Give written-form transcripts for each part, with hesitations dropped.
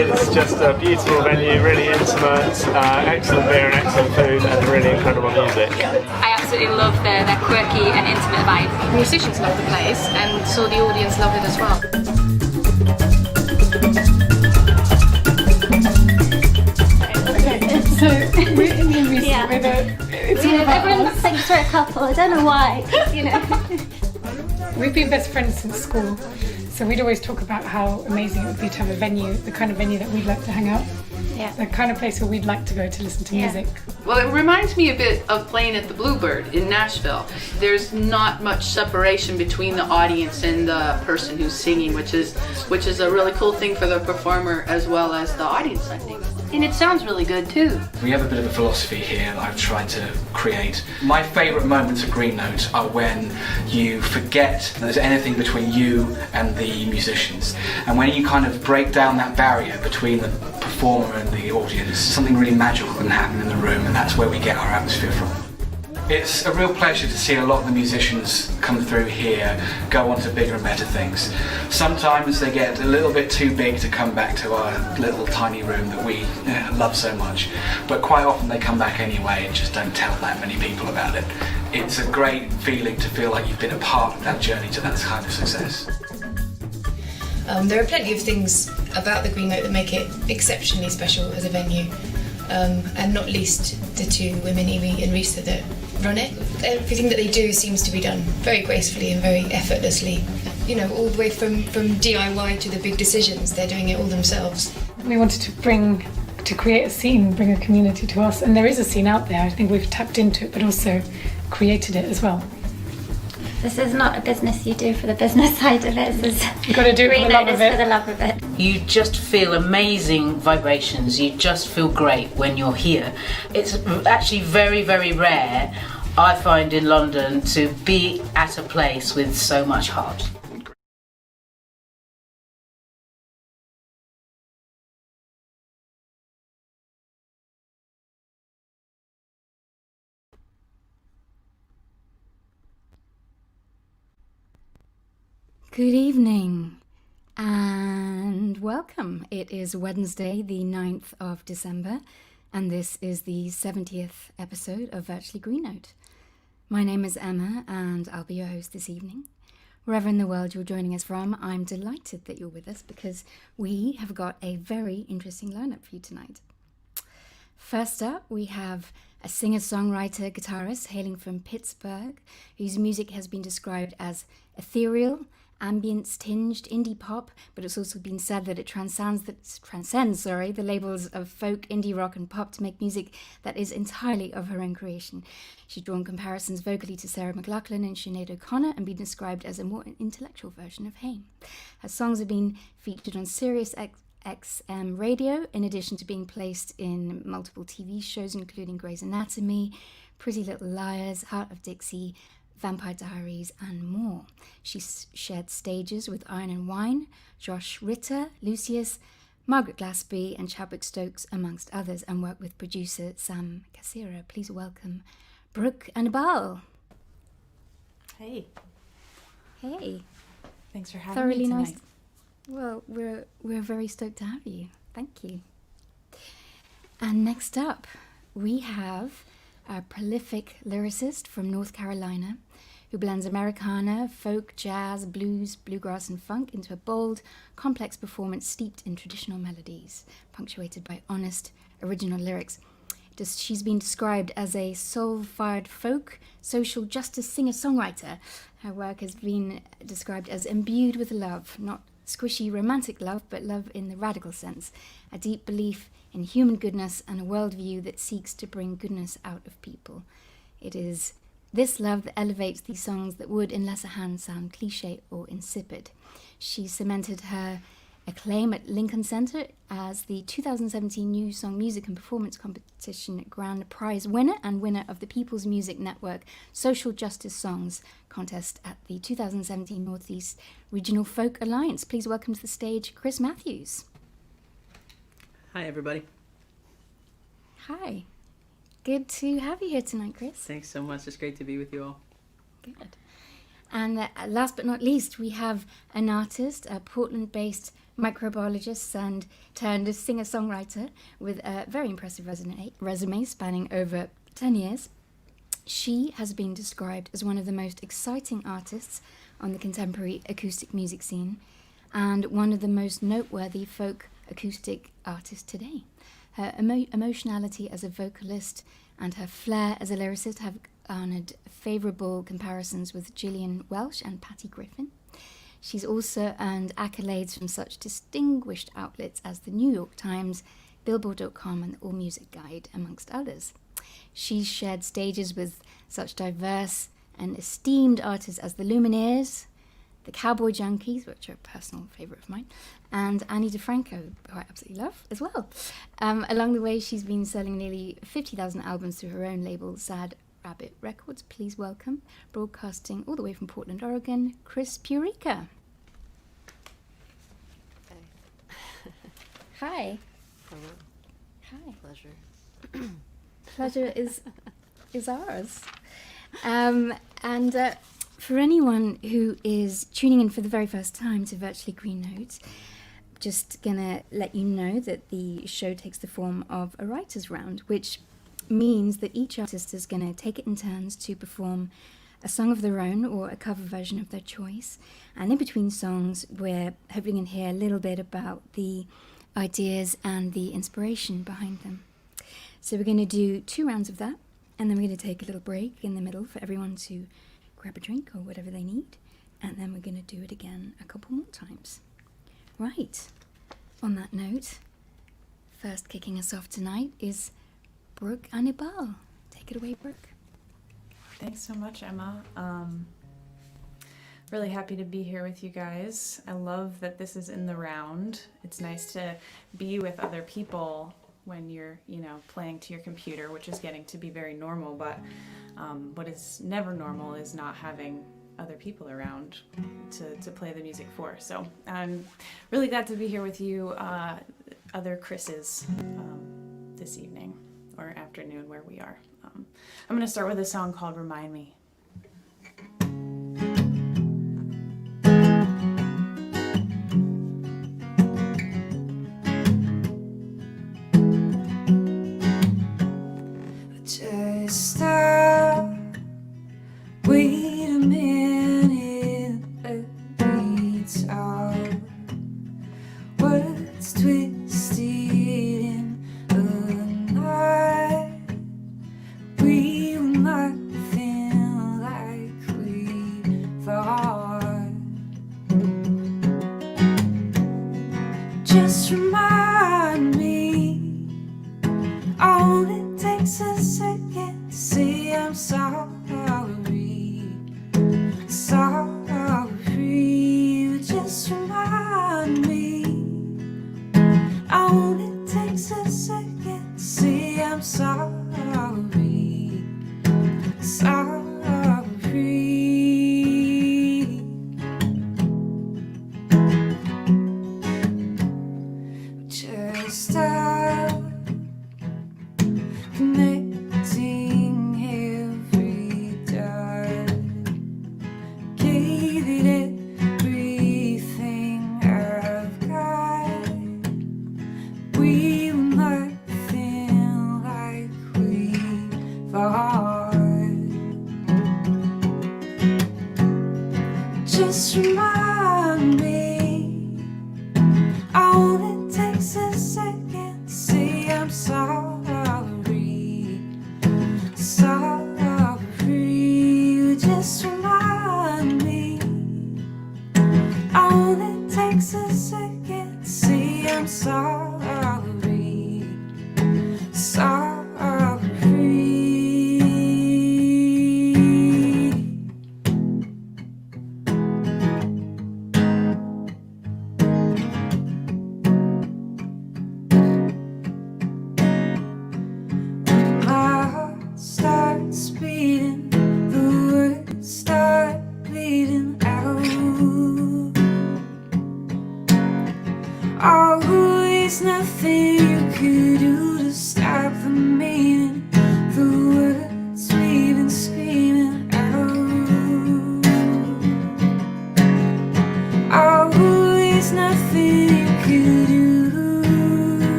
It's just a beautiful venue, really intimate, excellent beer and excellent food, and really incredible music. I absolutely love their quirky and intimate vibe. Musicians love the place, and so the audience love it as well. So we're in the music with everyone thinks we're a couple. I don't know why. You know. We've been best friends since school, so we'd always talk about how amazing it would be to have a venue, the kind of venue that we'd like to hang out. Yeah. The kind of place where we'd like to go to listen to music. Well, it reminds me a bit of playing at the Bluebird in Nashville. There's not much separation between the audience and the person who's singing, which is a really cool thing for the performer as well as the audience, I think. And it sounds really good too. We have a bit of a philosophy here that I've tried to create. My favourite moments of Green Note are when you forget there's anything between you and the musicians. And when you kind of break down that barrier between the performer and the audience, something really magical can happen in the room, and that's where we get our atmosphere from. It's a real pleasure to see a lot of the musicians come through here go on to bigger and better things. Sometimes they get a little bit too big to come back to our little tiny room that we love so much, but quite often they come back anyway and just don't tell that many people about it. It's a great feeling to feel like you've been a part of that journey to that kind of success. There are plenty of things about the Green Note that make it exceptionally special as a venue, and not least the two women, Evie and Risa, that run it. Everything that they do seems to be done very gracefully and very effortlessly. You know, all the way from DIY to the big decisions, they're doing it all themselves. We wanted to create a scene, bring a community to us, and there is a scene out there. I think we've tapped into it, but also created it as well. This is not a business you do for the business side of it. You've got to do it for the love of it. For the love of it. You just feel amazing vibrations. You just feel great when you're here. It's actually very, very rare, I find, in London to be at a place with so much heart. Good evening and welcome. It is Wednesday, the 9th of December, and this is the 70th episode of Virtually Green Note. My name is Emma, and I'll be your host this evening. Wherever in the world you're joining us from, I'm delighted that you're with us because we have got a very interesting lineup for you tonight. First up, we have a singer-songwriter guitarist hailing from Pittsburgh, whose music has been described as ethereal, ambience-tinged indie pop, but it's also been said that it transcends the labels of folk, indie rock and pop to make music that is entirely of her own creation. She's drawn comparisons vocally to Sarah McLachlan and Sinead O'Connor and been described as a more intellectual version of Haim. Her songs have been featured on Sirius XM radio, in addition to being placed in multiple TV shows including Grey's Anatomy, Pretty Little Liars, Heart of Dixie, Vampire Diaries, and more. She's shared stages with Iron and Wine, Josh Ritter, Lucius, Margaret Glaspie, and Chadwick Stokes, amongst others, and worked with producer Sam Casira. Please welcome Brooke Annibale. Hey. Hey. Thanks for having me tonight. Nice. Well, we're very stoked to have you. Thank you. And next up, we have a prolific lyricist from North Carolina who blends Americana, folk, jazz, blues, bluegrass and funk into a bold, complex performance steeped in traditional melodies, punctuated by honest, original lyrics. She's been described as a soul-fired folk, social justice singer-songwriter. Her work has been described as imbued with love, not squishy romantic love, but love in the radical sense, a deep belief in human goodness and a worldview that seeks to bring goodness out of people. It is this love that elevates these songs that would, in lesser hands, sound cliche or insipid. She cemented her acclaim at Lincoln Center as the 2017 New Song Music and Performance Competition Grand Prize winner and winner of the People's Music Network Social Justice Songs contest at the 2017 Northeast Regional Folk Alliance. Please welcome to the stage Chris Matthews. Hi, everybody. Hi. Good to have you here tonight, Chris. Thanks so much. It's great to be with you all. Good. And last but not least, we have an artist, a Portland-based microbiologist and turned singer-songwriter with a very impressive resume spanning over 10 years. She has been described as one of the most exciting artists on the contemporary acoustic music scene and one of the most noteworthy folk acoustic artists today. Her emotionality as a vocalist and her flair as a lyricist have garnered favourable comparisons with Gillian, Welch and Griffin. She's also earned accolades from such distinguished outlets as the New York Times, Billboard.com and the All Music Guide, amongst others. She's shared stages with such diverse and esteemed artists as the Lumineers, the Cowboy Junkies, which are a personal favourite of mine, and Annie DeFranco, who I absolutely love as well. Along the way, she's been selling nearly 50,000 albums through her own label, Sad Rabbit Records. Please welcome, broadcasting all the way from Portland, Oregon, CHRIS Pureka. Hi. Hello. Hi. Pleasure. Pleasure is ours. For anyone who is tuning in for the very first time to Virtually Green Notes, just gonna let you know that the show takes the form of a writer's round, which means that each artist is gonna take it in turns to perform a song of their own or a cover version of their choice. And in between songs, we're hoping to hear a little bit about the ideas and the inspiration behind them. So we're going to do 2 rounds of that, and then we're going to take a little break in the middle for everyone to grab a drink or whatever they need, and then we're going to do it again a couple more times. Right, on that note, first kicking us off tonight is Brooke Annibale. Take it away, Brooke. Thanks so much, Emma. Really happy to be here with you guys. I love that this is in the round. It's nice to be with other people when you're, playing to your computer, which is getting to be very normal, but what is never normal is not having other people around to play the music for. So I'm really glad to be here with you, other Chris's, this evening or afternoon where we are. I'm going to start with a song called Remind Me. Just stop, wait a minute, let me talk. Words twisted in a knot. We were nothing like we thought. Just remind me, all it takes a second to say I'm sorry. Sorry, just remind me, all it takes a second to say I'm sorry. Sorry. Just stop connecting every dot. Gave it everything I've got. We were nothing like we thought. Just remind me, all it takes a second to say I'm sorry. Sorry, just remind me, all it takes a second to say I'm sorry. Sorry. My heart starts beating, the words start bleeding out. Always nothing you could do to stop the meaning, the words we've been screaming out.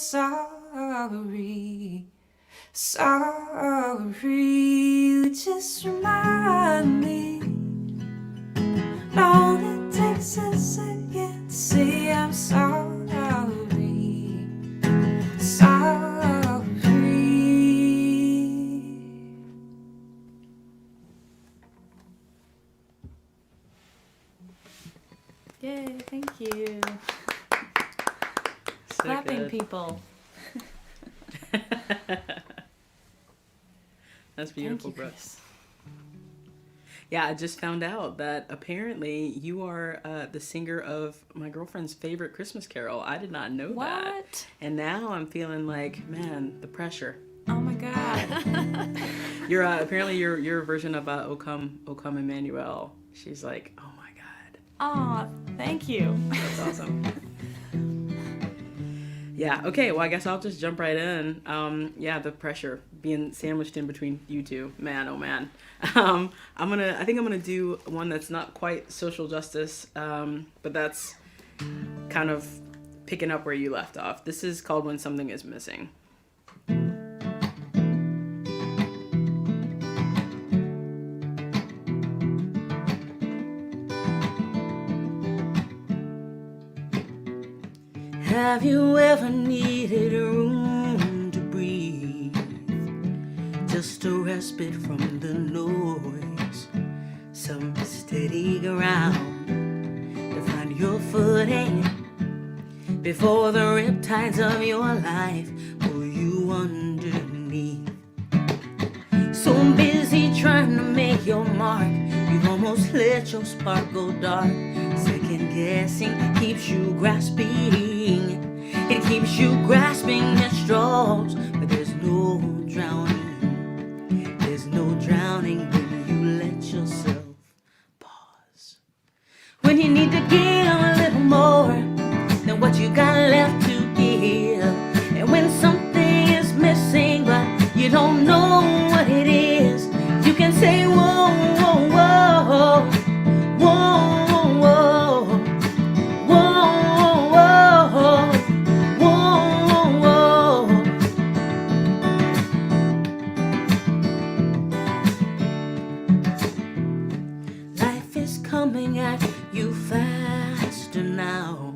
sorry. Sorry, you just remind me. All it takes a second to say I'm sorry. Sorry. Yay, thank you. So Clapping good. people. That's beautiful, Thank you, Brooke. Chris. Yeah, I just found out that apparently you are the singer of my girlfriend's favorite Christmas carol. I did not know that. What? And now I'm feeling like, man, the pressure. Oh my God. You're apparently your version of O Come Emmanuel. She's like, oh my God. Aw, thank you. That's awesome. Yeah, okay, well I guess I'll just jump right in. Yeah, the pressure being sandwiched in between you two. Man, oh man. I think I'm gonna do one that's not quite social justice, but that's kind of picking up where you left off. This is called When Something Is Missing. Have you ever needed room to breathe? Just a respite from the noise, some steady ground to find your footing before the riptides of your life pull you underneath. So busy trying to make your mark, you've almost let your spark go dark. Second guessing keeps you grasping. It keeps you grasping at straws, but there's no drowning. There's no drowning when you let yourself pause. When you need to give a little more than what you got left to give. And when something is missing, but you don't know what it is, you can say, whoa, whoa, whoa, whoa, whoa, whoa, whoa, whoa, whoa. Life is coming at you faster now.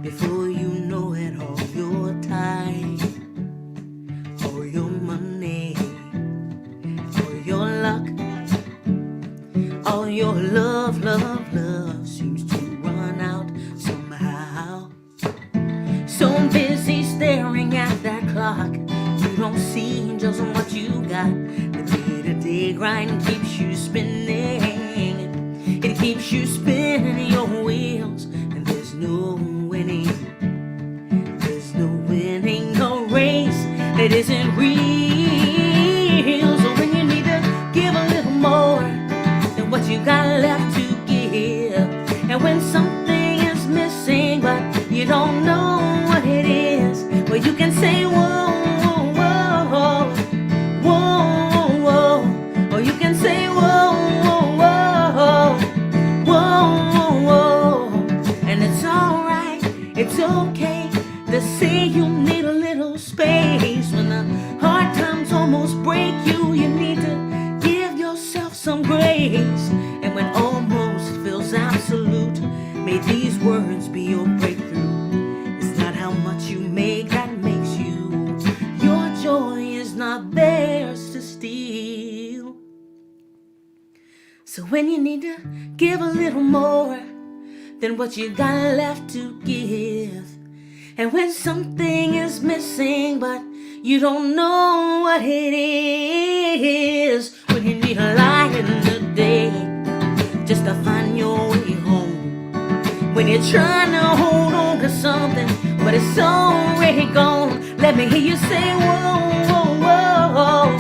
Before you know it, all your time, all your money, all your luck, all your love, love, love seems to run out somehow. So busy staring at that clock, you don't see just what you got. The day-to-day grind keeps you spinning. It keeps you spinning your wheels, and there's no winning. There's no winning a race that isn't real. So when you need to give a little more than what you got left to give, and when something is missing but you don't know what it is, well, you can say whoa, whoa, whoa, whoa, whoa, or you can say whoa, whoa, whoa, whoa, whoa, and it's alright, it's okay to say you need a little space. When the hard times almost break you, you need to give yourself some grace. And when almost feels absolute, may these words be your breakthrough. It's not how much you make that makes you. Your joy is not theirs to steal. So when you need to give a little more than what you got left to give, and when something is missing but you don't know what it is, when you need a light in the day just to find your way home, when you're trying to hold on to something but it's already gone, let me hear you say whoa, whoa, whoa,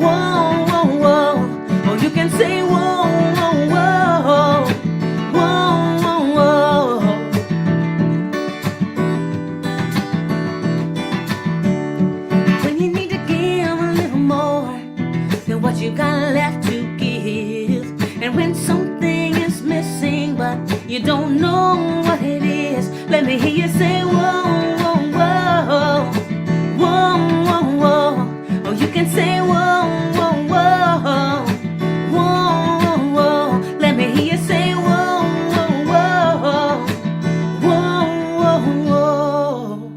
whoa, whoa, whoa, or you can say whoa, whoa, whoa, whoa, whoa, whoa. When you need to give a little more than what you got left to give, and when something is missing but you don't know what it is, let me hear you say whoa, whoa, whoa. can say whoa, whoa, whoa, whoa, whoa. Let me hear you say whoa, whoa, whoa, whoa, whoa, whoa.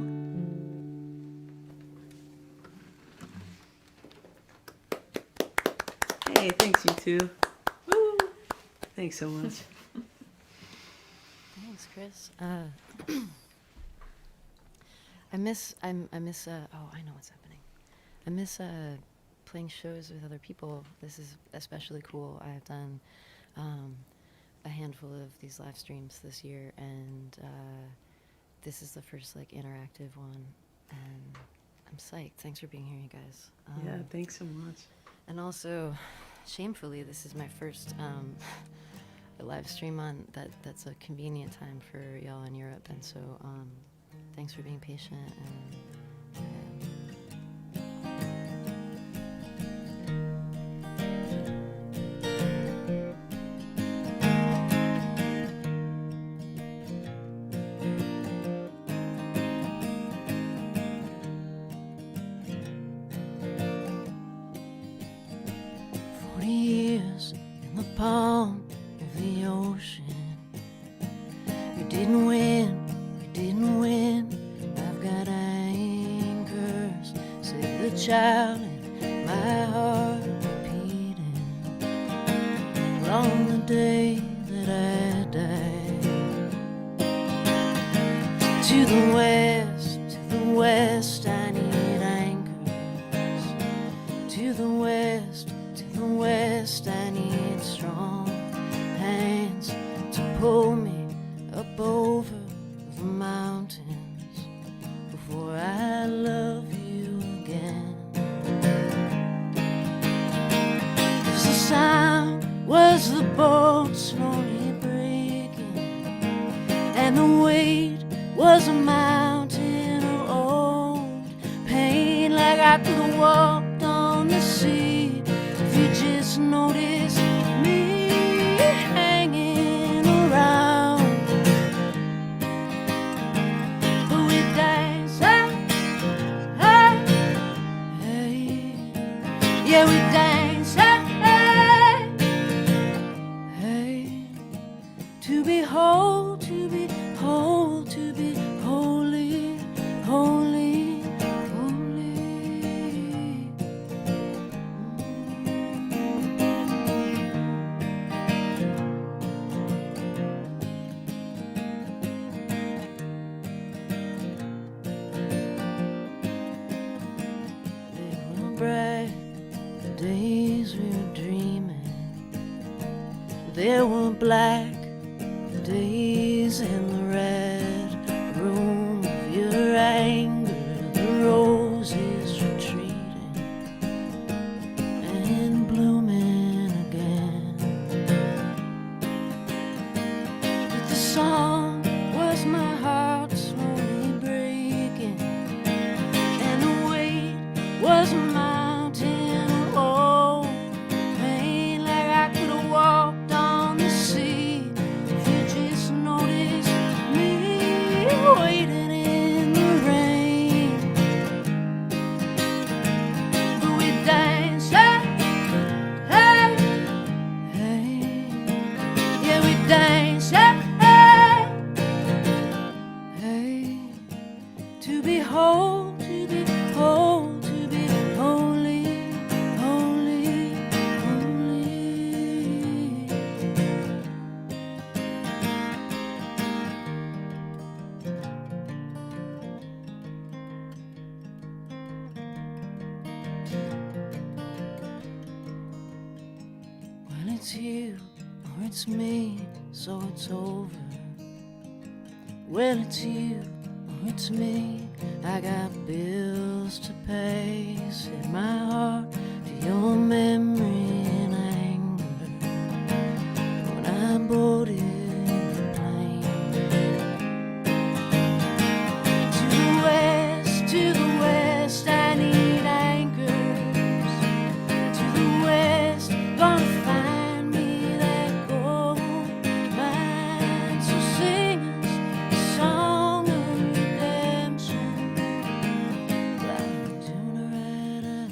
Hey, thanks you two. Woo. Thanks so much. Thanks, Chris. I miss. Oh, I know what's happening. I miss playing shows with other people. This is especially cool. I've done a handful of these live streams this year, and this is the first like interactive one, and I'm psyched. Thanks for being here, you guys. Yeah, thanks so much. And also, shamefully, this is my first live stream on that's a convenient time for y'all in Europe, and so thanks for being patient. And 40 years in the palm of the ocean. You didn't win, you didn't win. I've got anchors, say the child in my heart repeating. On the day that I die, to the west, I need anchors. To the west, I need strong hands to pull me up over the mountains before I love you again. 'Cause the sound was the boat slowly breaking, and the weight was a mountain of old pain, like I could have walked on the sea. If you just noticed me hanging around, but we dance, hey, hey, hey. Yeah, we dance, hey, hey, hey. To be whole, to be whole, to be holy, holy, holy. They were bright, the days we were dreaming. They were black, the days in the red room of your anger. The roses retreating and blooming again. But the song was my heart slowly breaking, and the weight was a mountain of old pain, like I could have walked on the sea. If you just noticed me waiting in the rain. But we dance, hey, hey, hey. Yeah, we dance, hey, hey, hey. To be whole, to be whole, to be holy, holy, holy. Well, it's you or it's me, so it's over. Well, it's you or it's me. I got bills to pay. Set my heart to your memory and anger when I boarded the plane. To the west, I need anchors. To the west, gonna find me that gold mine. So sing us a song of redemption. Like tuna rider,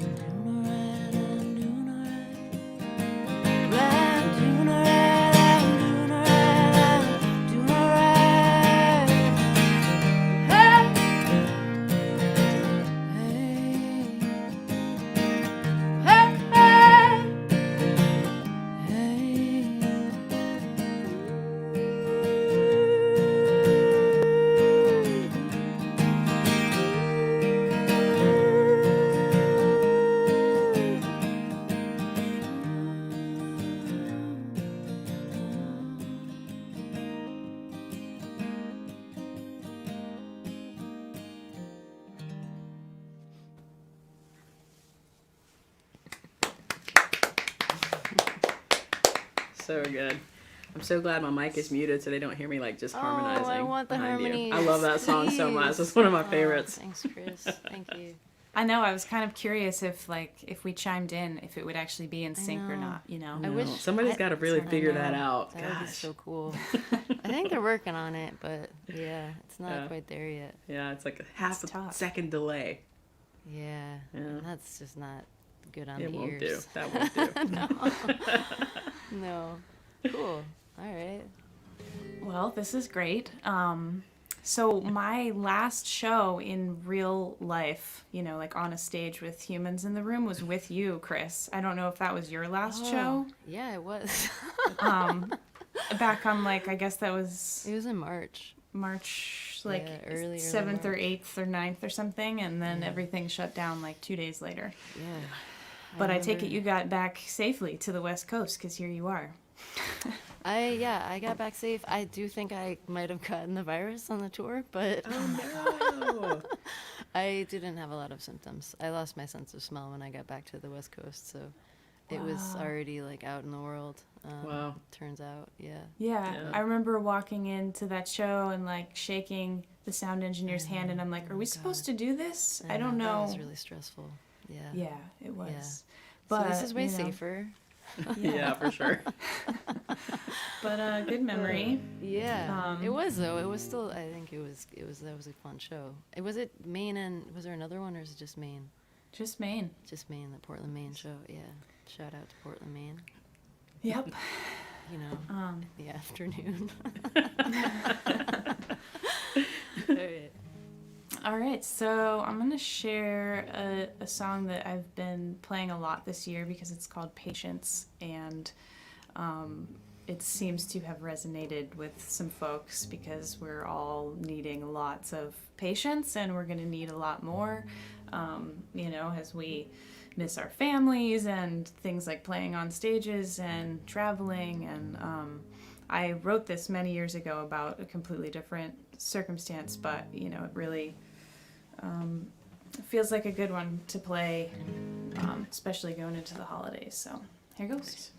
So good. I'm so glad my mic is muted so they don't hear me like just harmonizing. I want the behind you. harmonies. I love that song so much. It's one of my favorites. Thanks, Chris. Thank you. I know. I was kind of curious if we chimed in, if it would actually be in sync or not. You know. I wish somebody's got to really figure that out. That would be so cool. I think they're working on it, but yeah, it's not quite there yet. Yeah, it's like a half a second delay. Yeah, and that's just not good on it the won't ears. Do. That won't do. No. Cool. All right. Well, this is great. So my last show in real life, you know, like on a stage with humans in the room, was with you, Chris. I don't know if that was your last show. Yeah, it was. Back on like, I guess that was... It was in March. Like early 7th or March. 8th or 9th or something, and then everything shut down like 2 days later. Yeah. But I take it you got back safely to the West Coast, because here you are. I got back safe. I do think I might have gotten the virus on the tour, but no. I didn't have a lot of symptoms. I lost my sense of smell when I got back to the West Coast, so it was already like out in the world. Wow. Turns out, Yeah, I remember walking into that show and like shaking the sound engineer's hand, and I'm like, "Are we supposed to do this? I don't know." It was really stressful. Yeah. Yeah, it was. Yeah. But so this is way you know, safer. Yeah, for sure. But good memory. Yeah. It was though. It was still. I think it was. That was a fun show. Was it Maine and was there another one or is it just Maine? Just Maine. Just Maine. The Portland, Maine show. Yeah. Shout out to Portland, Maine. Yep. You know, in the afternoon. All right. All right, so I'm going to share a song that I've been playing a lot this year because it's called Patience, and it seems to have resonated with some folks because we're all needing lots of patience, and we're going to need a lot more, you know, as we miss our families and things like playing on stages and traveling. And I wrote this many years ago about a completely different circumstance, but, you know, it really feels like a good one to play, especially going into the holidays. So here goes.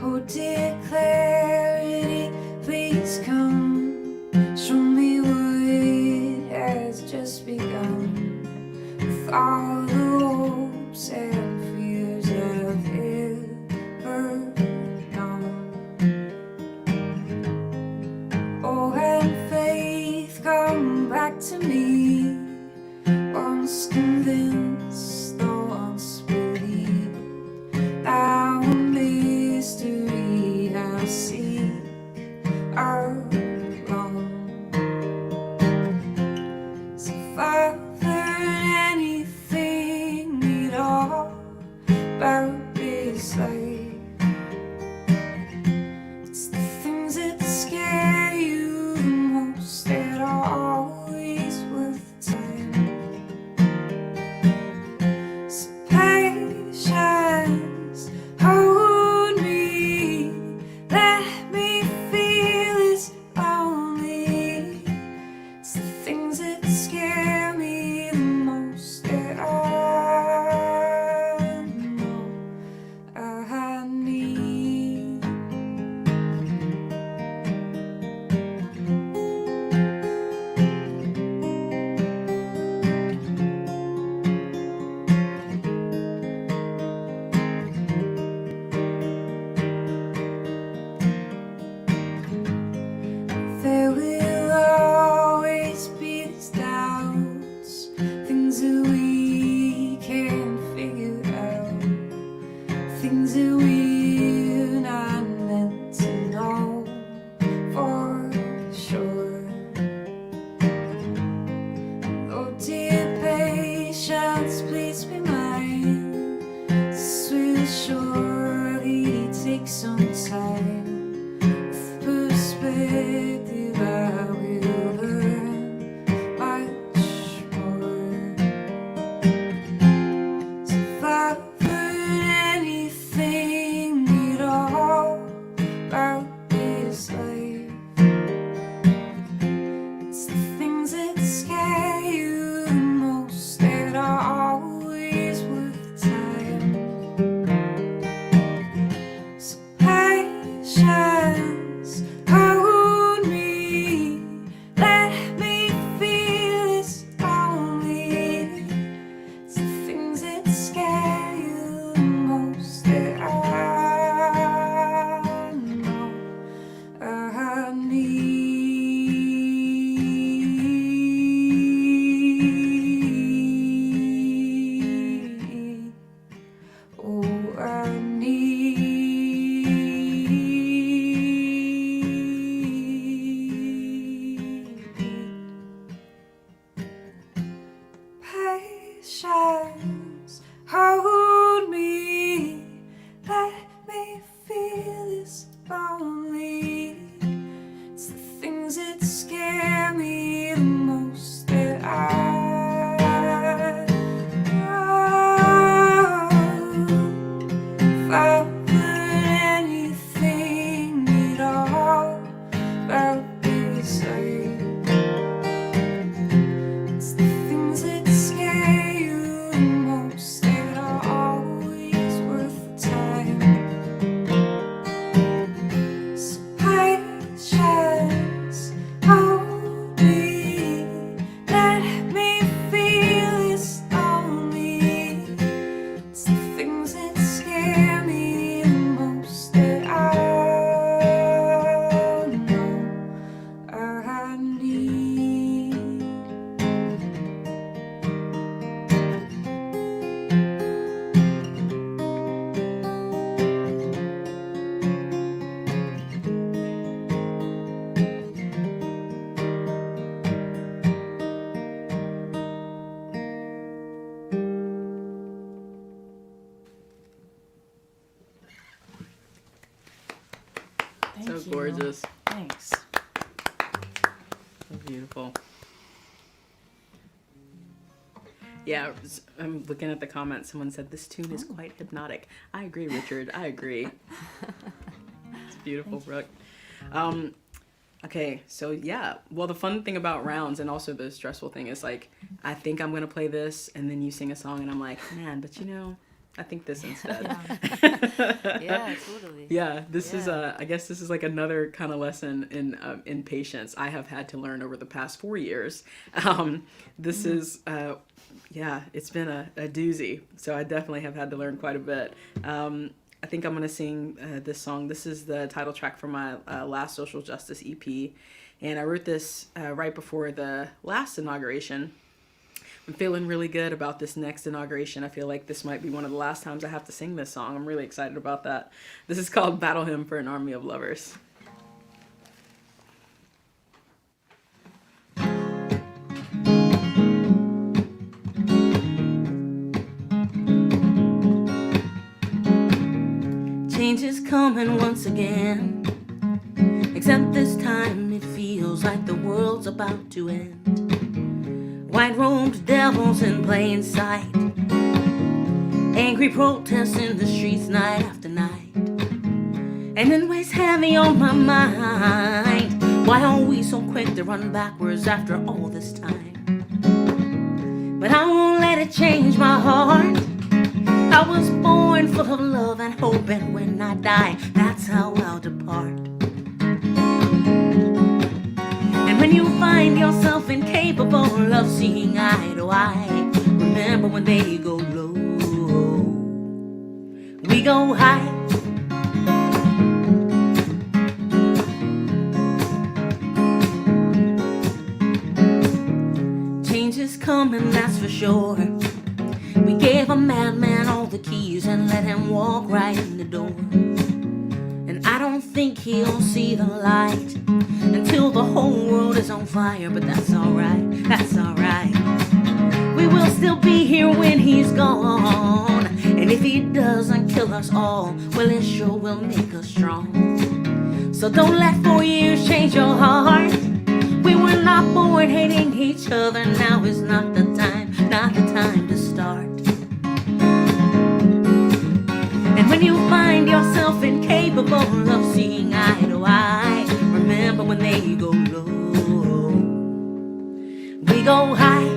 Oh, dear clarity, please come. Show me what it has just begun. With all the hopes and fears I've ever known. Oh, and faith, come back to me. Once convinced, though once believed. Now a mystery I seek alone. So if I've learned anything So you. gorgeous. Thanks. So beautiful. Yeah, I'm looking at the comments. Someone said this tune is quite hypnotic. I agree, Richard. I agree. It's beautiful, Brooke. Okay, so yeah. Well, the fun thing about rounds and also the stressful thing is like, I think I'm gonna play this, and then you sing a song, and I'm like, man, but I think this instead. Yeah, totally. Yeah, this is I guess this is like another kind of lesson in patience I have had to learn over the past 4 years. This is it's been a doozy. So I definitely have had to learn quite a bit. I think I'm gonna sing this song. This is the title track for my last social justice EP, and I wrote this right before the last inauguration. I'm feeling really good about this next inauguration. I feel like this might be one of the last times I have to sing this song. I'm really excited about that. This is called Battle Hymn for an Army of Lovers. Change is coming once again, except this time it feels like the world's about to end. White-robed devils in plain sight, angry protests in the streets night after night, and it weighs heavy on my mind. Why are we so quick to run backwards after all this time? But I won't let it change my heart. I was born full of love and hope, and when I die, that's how I'll depart. And when you find yourself incapable of seeing eye to eye, remember when they go low, we go high. Change is coming, that's for sure. We gave a madman all the keys and let him walk right in the door. And I don't think he'll see the light until the whole world is on fire, but that's alright, that's alright. We will still be here when he's gone, and if he doesn't kill us all, well, it sure will make us strong. So don't let 4 years change your heart. We were not born hating each other, now is not the time to start. And when you find yourself incapable of seeing eye to eye, remember when they go low, we go high.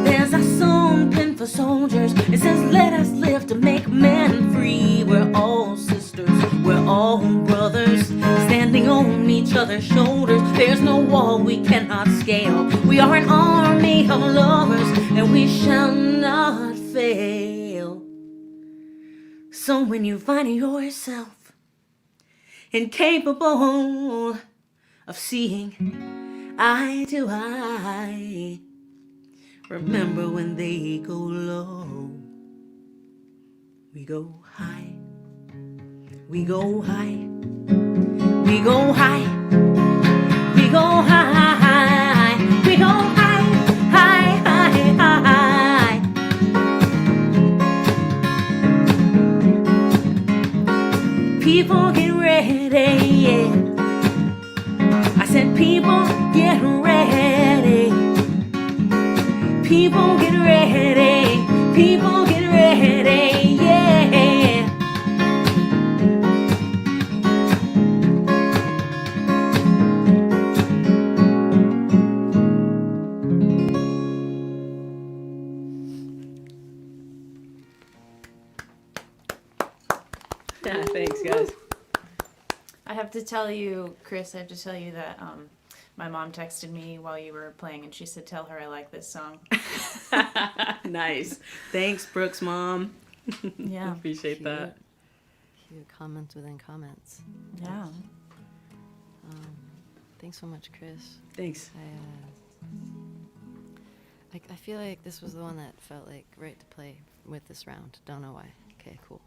There's a song penned for soldiers. It says, let us live to make men free. We're all sisters, we're all brothers, standing on each other's shoulders. There's no wall we cannot scale. We are an army of lovers, and we shall not fail. So when you find yourself incapable of seeing eye to eye, remember when they go low, we go high. We go high. We go high. We go high. We go high, high, high, high. People get ready, yeah. I said people get ready. People get ready. People get ready, yeah. Yeah, thanks, guys. I have to tell you, Chris, that my mom texted me while you were playing, and she said, tell her I like this song. Nice. Thanks, Brooke's mom. Yeah. Appreciate that. Cute comments within comments. Yeah. Thanks so much, Chris. Thanks. I feel like this was the one that felt like right to play with this round. Don't know why. Okay, cool.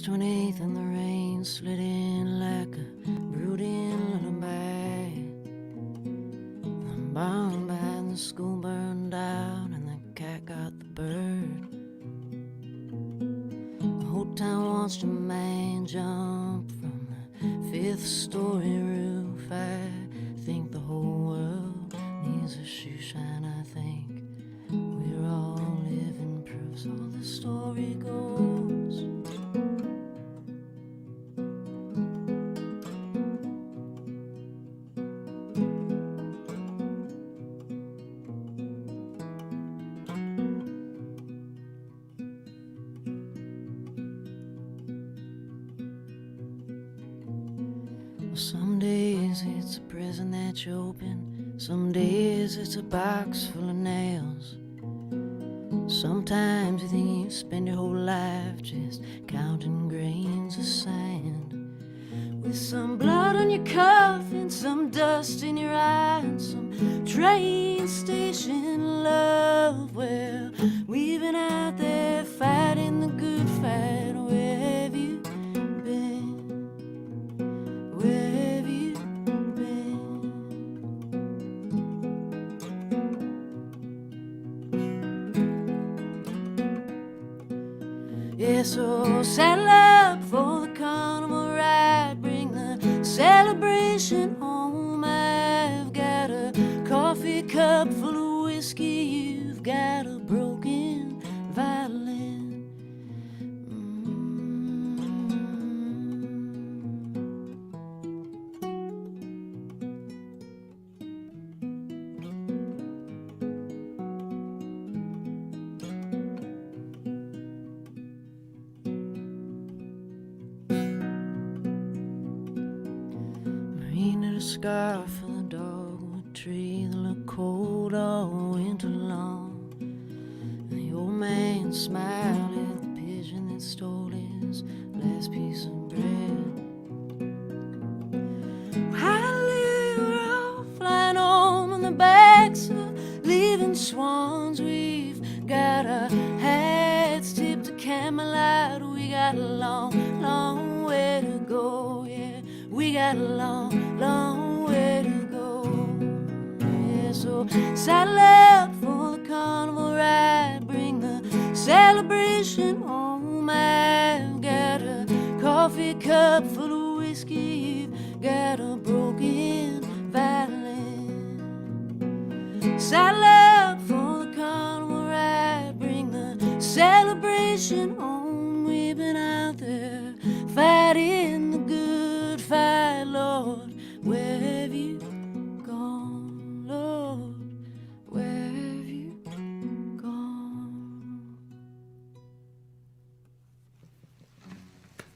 August 28th and the rain slid in like a brooding lullaby. The barn behind the school burned out and the cat got the bird. The whole town watched a man jump from the 5th story roof. I think the whole world needs a shoe shine. I think we're all living proof. So the story goes. Some days it's a prison that you open. Some days it's a box full of nails. Sometimes you think you spend your whole life just counting grains of sand. With some blood on your cuff and some dust in your eye and some train station love. Well, we've been out there fighting the good fight. Where have you been? Where have you been? Yeah, so saddle up for the carnival ride. Bring the celebration home. I've got a coffee cup full of whiskey. You've got a broken violin. A scarf for the dogwood tree that looked cold all winter long. And the old man smiled at the pigeon that stole his last piece of bread. Happily we're all flying home on the backs of leaving swans. We've got our hats tipped to Camelot. We got a long, long way to go. Yeah, we got a long, long way to go. Yeah, so saddle up for the carnival ride. Bring the celebration home. I've got a coffee cup full of whiskey. You've got a broken violin. Saddle up for the carnival ride. Bring the celebration home. We've been out there fighting the good fight, Lord. Where have you gone, Lord? Where have you gone?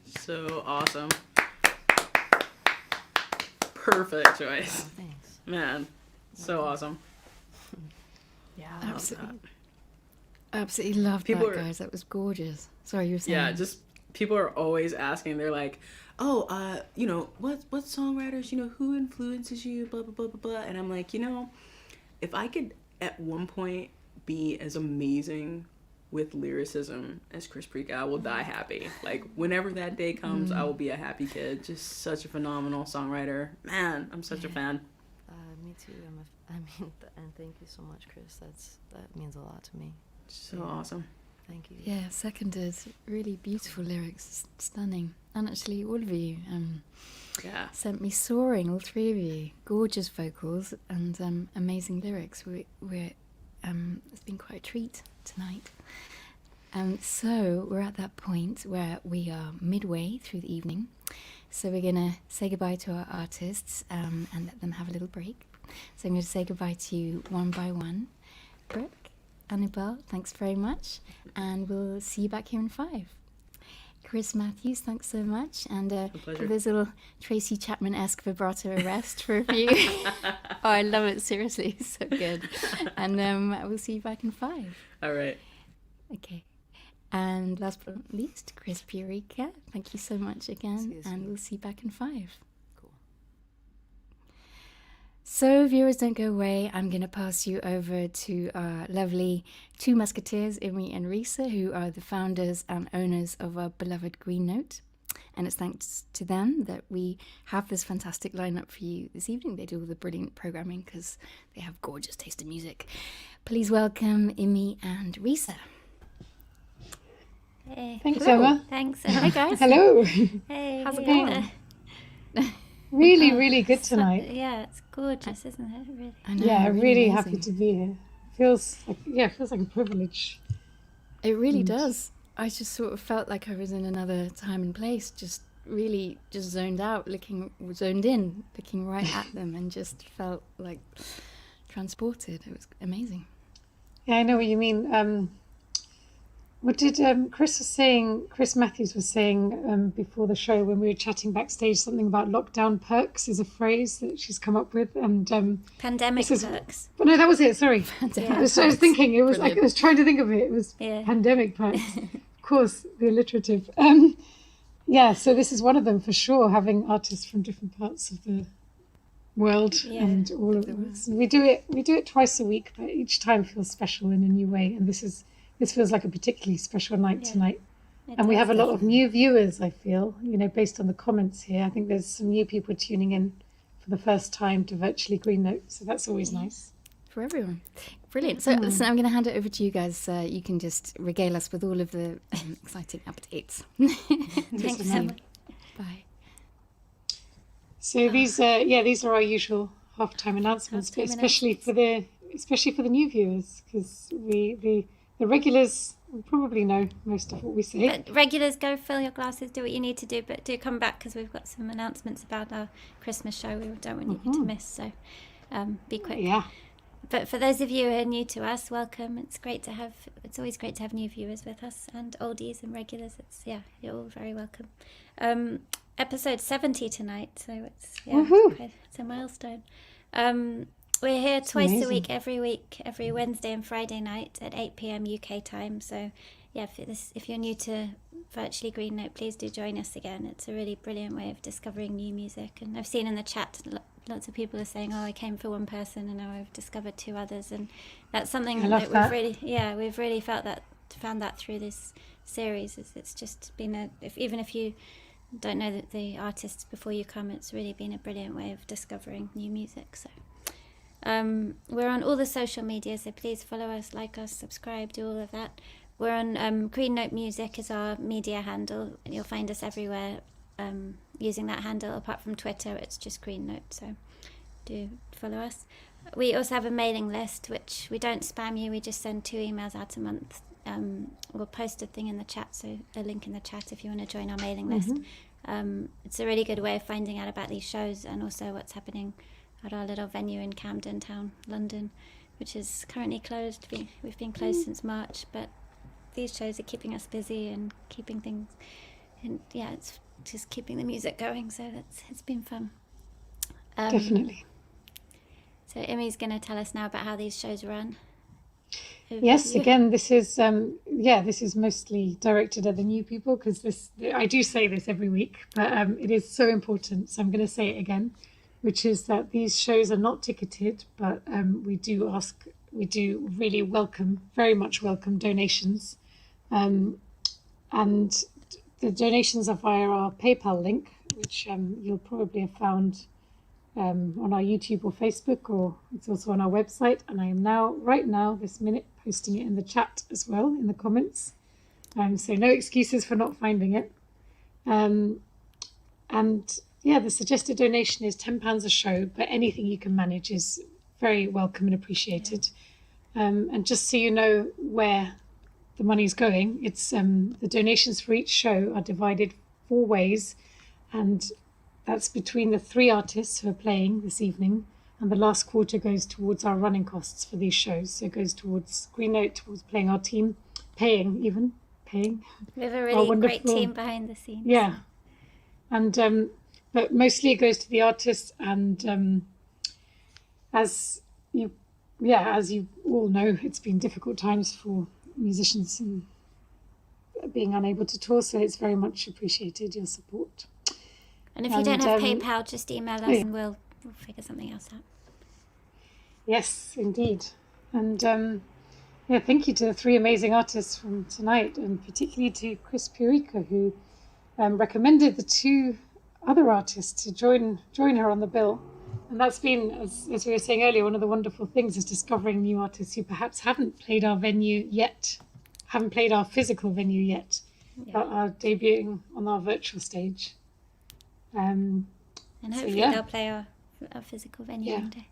So awesome. Perfect choice. Oh, thanks. Man, so awesome. Yeah, I love absolutely. that. Absolutely loved People that, are- guys. That was gorgeous. Sorry, you were saying. Yeah, just people are always asking. They're like, "Oh, you know, what songwriters? You know, who influences you? Blah blah blah blah blah." And I'm like, you know, if I could at one point be as amazing with lyricism as CHRIS PUREKA, I will die happy. Like whenever that day comes, I will be a happy kid. Just such a phenomenal songwriter. Man, I'm such a fan. Me too. and thank you so much, Chris. That means a lot to me. So awesome. Thank you. Yeah, seconded. Really beautiful lyrics, stunning. And actually, all of you sent me soaring, all three of you. Gorgeous vocals and amazing lyrics. It's been quite a treat tonight. So we're at that point where we are midway through the evening. So we're going to say goodbye to our artists and let them have a little break. So I'm going to say goodbye to you one by one. Brooke Annibale, thanks very much. And we'll see you back here in 5. Chris Matthews, thanks so much. And pleasure. this little Tracy Chapman-esque vibrato arrest for a few. Oh, I love it, seriously, so good. And we'll see you back in 5. All right. Okay. And last but not least, CHRIS PUREKA, thank you so much again. And we'll see you back in 5. Cool. So, viewers, don't go away. I'm going to pass you over to our lovely two musketeers, Imi and Risa, who are the founders and owners of our beloved Green Note. And it's thanks to them that we have this fantastic lineup for you this evening. They do all the brilliant programming because they have gorgeous taste in music. Please welcome Imi and Risa. Hey. Thanks, Hello. Emma. Thanks. Hi, guys. Hello. Hey. How's it going? Really, really good tonight. Yeah, it's gorgeous, isn't it? Really. I know, Yeah, really amazing. happy to be here. Feels like a privilege. It really does. I just sort of felt like I was in another time and place, just really just zoned out, zoned in, looking right at them, and just felt like transported. It was amazing. Yeah, I know what you mean. What did Chris Matthews was saying before the show when we were chatting backstage, something about lockdown perks is a phrase that she's come up with, and pandemic perks. But no, that was it. Sorry, Yeah. I was thinking it was Brilliant. I was trying to think of it. It was pandemic perks. Of course, the alliterative. Yeah, so this is one of them for sure. Having artists from different parts of the world and all of them. We do it twice a week, but each time feels special in a new way. And this feels like a particularly special night tonight. And we have a lot of new viewers, I feel, based on the comments here. I think there's some new people tuning in for the first time to Virtually Green Note, so that's always nice. For everyone. Brilliant. So listen, I'm going to hand it over to you guys. You can just regale us with all of the exciting updates. Thanks so much. Bye. So these are our usual halftime announcements, but especially for the new viewers, because the regulars will probably know most of what we say. But regulars, go fill your glasses, do what you need to do, but do come back because we've got some announcements about our Christmas show we don't want you to miss, so be quick. Yeah. But for those of you who are new to us, welcome. It's always great to have new viewers with us, and oldies and regulars. You're all very welcome. Episode 70 tonight, so it's a milestone. We're here twice a week, every Wednesday and Friday night at 8 p.m. UK time. So, if you're new to Virtually Green Note, please do join us again. It's a really brilliant way of discovering new music. And I've seen in the chat lots of people are saying, "Oh, I came for one person, and now I've discovered two others." And that's something we've really found that through this series. It's just been even if you don't know the artists before you come, it's really been a brilliant way of discovering new music. So. We're on all the social media, so please follow us, like us, subscribe, do all of that. We're on Green Note Music is our media handle, and you'll find us everywhere using that handle. Apart from Twitter, it's just Green Note, so do follow us. We also have a mailing list, which we don't spam you, we just send 2 emails out a month. We'll post a thing in the chat, so a link in the chat if you want to join our mailing list. It's a really good way of finding out about these shows and also what's happening at our little venue in Camden Town, London, which is currently closed. We've been closed since March, but these shows are keeping us busy and keeping things, and it's just keeping the music going. So it's been fun. Definitely. So Imi's going to tell us now about how these shows run. Yes, again, this is mostly directed at the new people because I do say this every week, but it is so important. So I'm going to say it again, which is that these shows are not ticketed, but we do really very much welcome donations. And the donations are via our PayPal link, which you'll probably have found on our YouTube or Facebook, or it's also on our website. And I am right now, this minute, posting it in the chat as well, in the comments. So no excuses for not finding it. The suggested donation is £10 a show, but anything you can manage is very welcome and appreciated. And just so you know where the money's going, it's the donations for each show are divided 4 ways, and that's between the 3 artists who are playing this evening, and the last quarter goes towards our running costs for these shows. So it goes towards Green Note, towards paying our team, paying. We have a really great team behind the scenes. Yeah, and but mostly it goes to the artists, and as you all know, it's been difficult times for musicians and being unable to tour, so it's very much appreciated, your support. And if you don't have PayPal, just email us and we'll figure something else out. Yes, indeed. And yeah, thank you to the three amazing artists from tonight, and particularly to CHRIS Pureka, who recommended the two other artists to join her on the bill. And that's been, as we were saying earlier, one of the wonderful things is discovering new artists who perhaps haven't played our venue yet, haven't played our physical venue yet, but are debuting on our virtual stage. And hopefully they'll play our physical venue one day.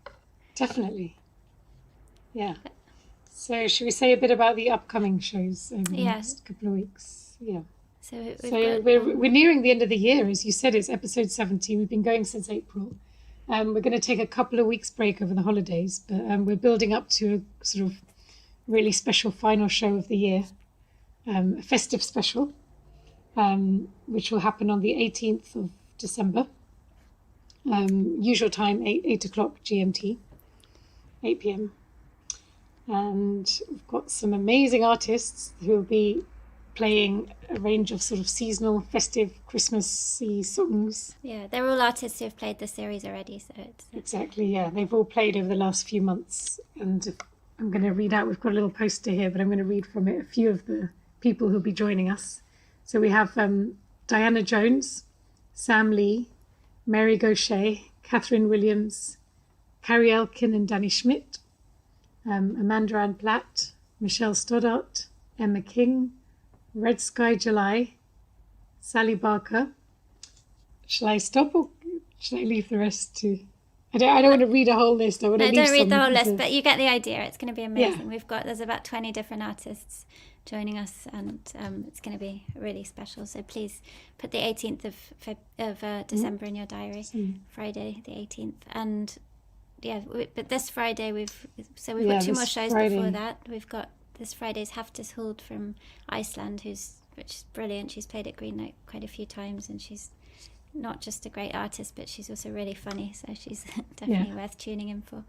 Definitely. Yeah. So should we say a bit about the upcoming shows over the next couple of weeks? Yeah. So we're nearing the end of the year. As you said, it's episode 70. We've been going since April. We're going to take a couple of weeks break over the holidays, but we're building up to a sort of really special final show of the year, a festive special, which will happen on the 18th of December. Usual time, 8 o'clock GMT, 8 p.m. And we've got some amazing artists who will be playing a range of sort of seasonal, festive, Christmassy songs. Yeah, they're all artists who have played the series already, so it's... Exactly, yeah. They've all played over the last few months. And I'm going to read out, we've got a little poster here, but I'm going to read from it a few of the people who'll be joining us. So we have Diana Jones, Sam Lee, Mary Gaucher, Catherine Williams, Carrie Elkin and Danny Schmidt, Amanda Ann Platt, Michelle Stoddart, Emma King, Red Sky July, Sally Barker. Shall I stop or shall I leave the rest to... I don't want to read a whole list. I want to leave don't read some the whole because list, but you get the idea. It's going to be amazing. Yeah. There's about 20 different artists joining us, and it's going to be really special. So please put the 18th of December in your diary, Friday the 18th. And yeah, but this Friday we've got two more shows before that. We've got this Friday's Haftis Huld from Iceland, which is brilliant. She's played at Green Note quite a few times, and she's not just a great artist, but she's also really funny. So she's definitely worth tuning in for.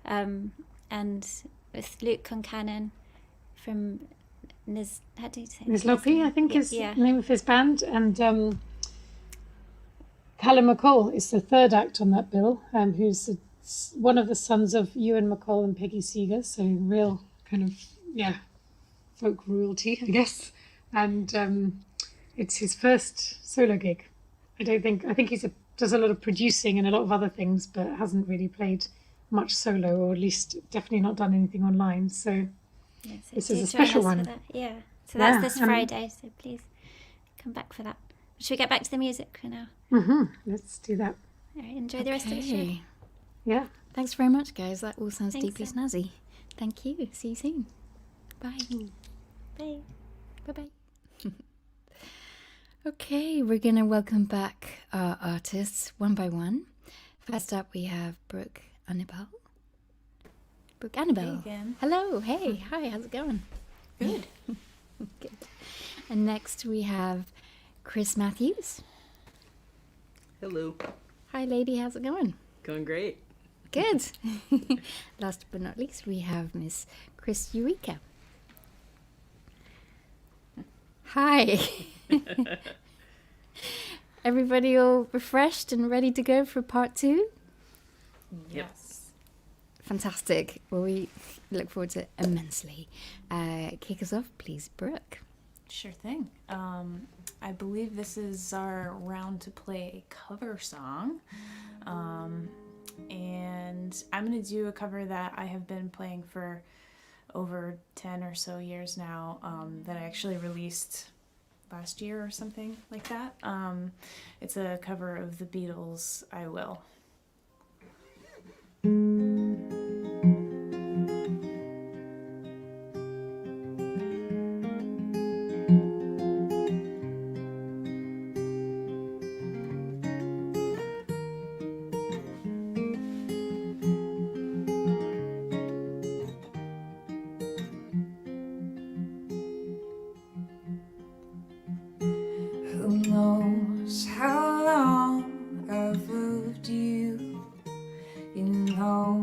And with Luke Concannon from how do you say? Nizlopi, I think is the name of his band, and Callum McCall is the third act on that bill, who's one of the sons of Ewan McCall and Peggy Seeger, so real kind of folk royalty, I guess. And it's his first solo gig. I think he does a lot of producing and a lot of other things, but hasn't really played much solo, or at least definitely not done anything online. So this is a special one. So that's this Friday, so please come back for that. Should we get back to the music for now? Let's do that. All right, enjoy the rest of the show. Yeah. Thanks very much, guys. That all sounds Thanks, deeply snazzy. Thank you. See you soon. Bye. Bye. Bye-bye. Okay, we're going to welcome back our artists one by one. First up, we have Brooke Annibale. Brooke Annibale. Hey again. Hello. Hey. Hi. How's it going? Good. Good. And next we have Chris Matthews. Hello. Hi, lady. How's it going? Going great. Good. Last but not least, we have Miss Chris Eureka. Hi. Everybody all refreshed and ready to go for part 2? Yes. Fantastic. Well, we look forward to it immensely. Kick us off, please, Brooke. Sure thing. I believe this is our round to play a cover song. And I'm going to do a cover that I have been playing for over 10 or so years now, that I actually released last year or something like that. It's a cover of the Beatles' I Will. Who knows how long I've loved you? You know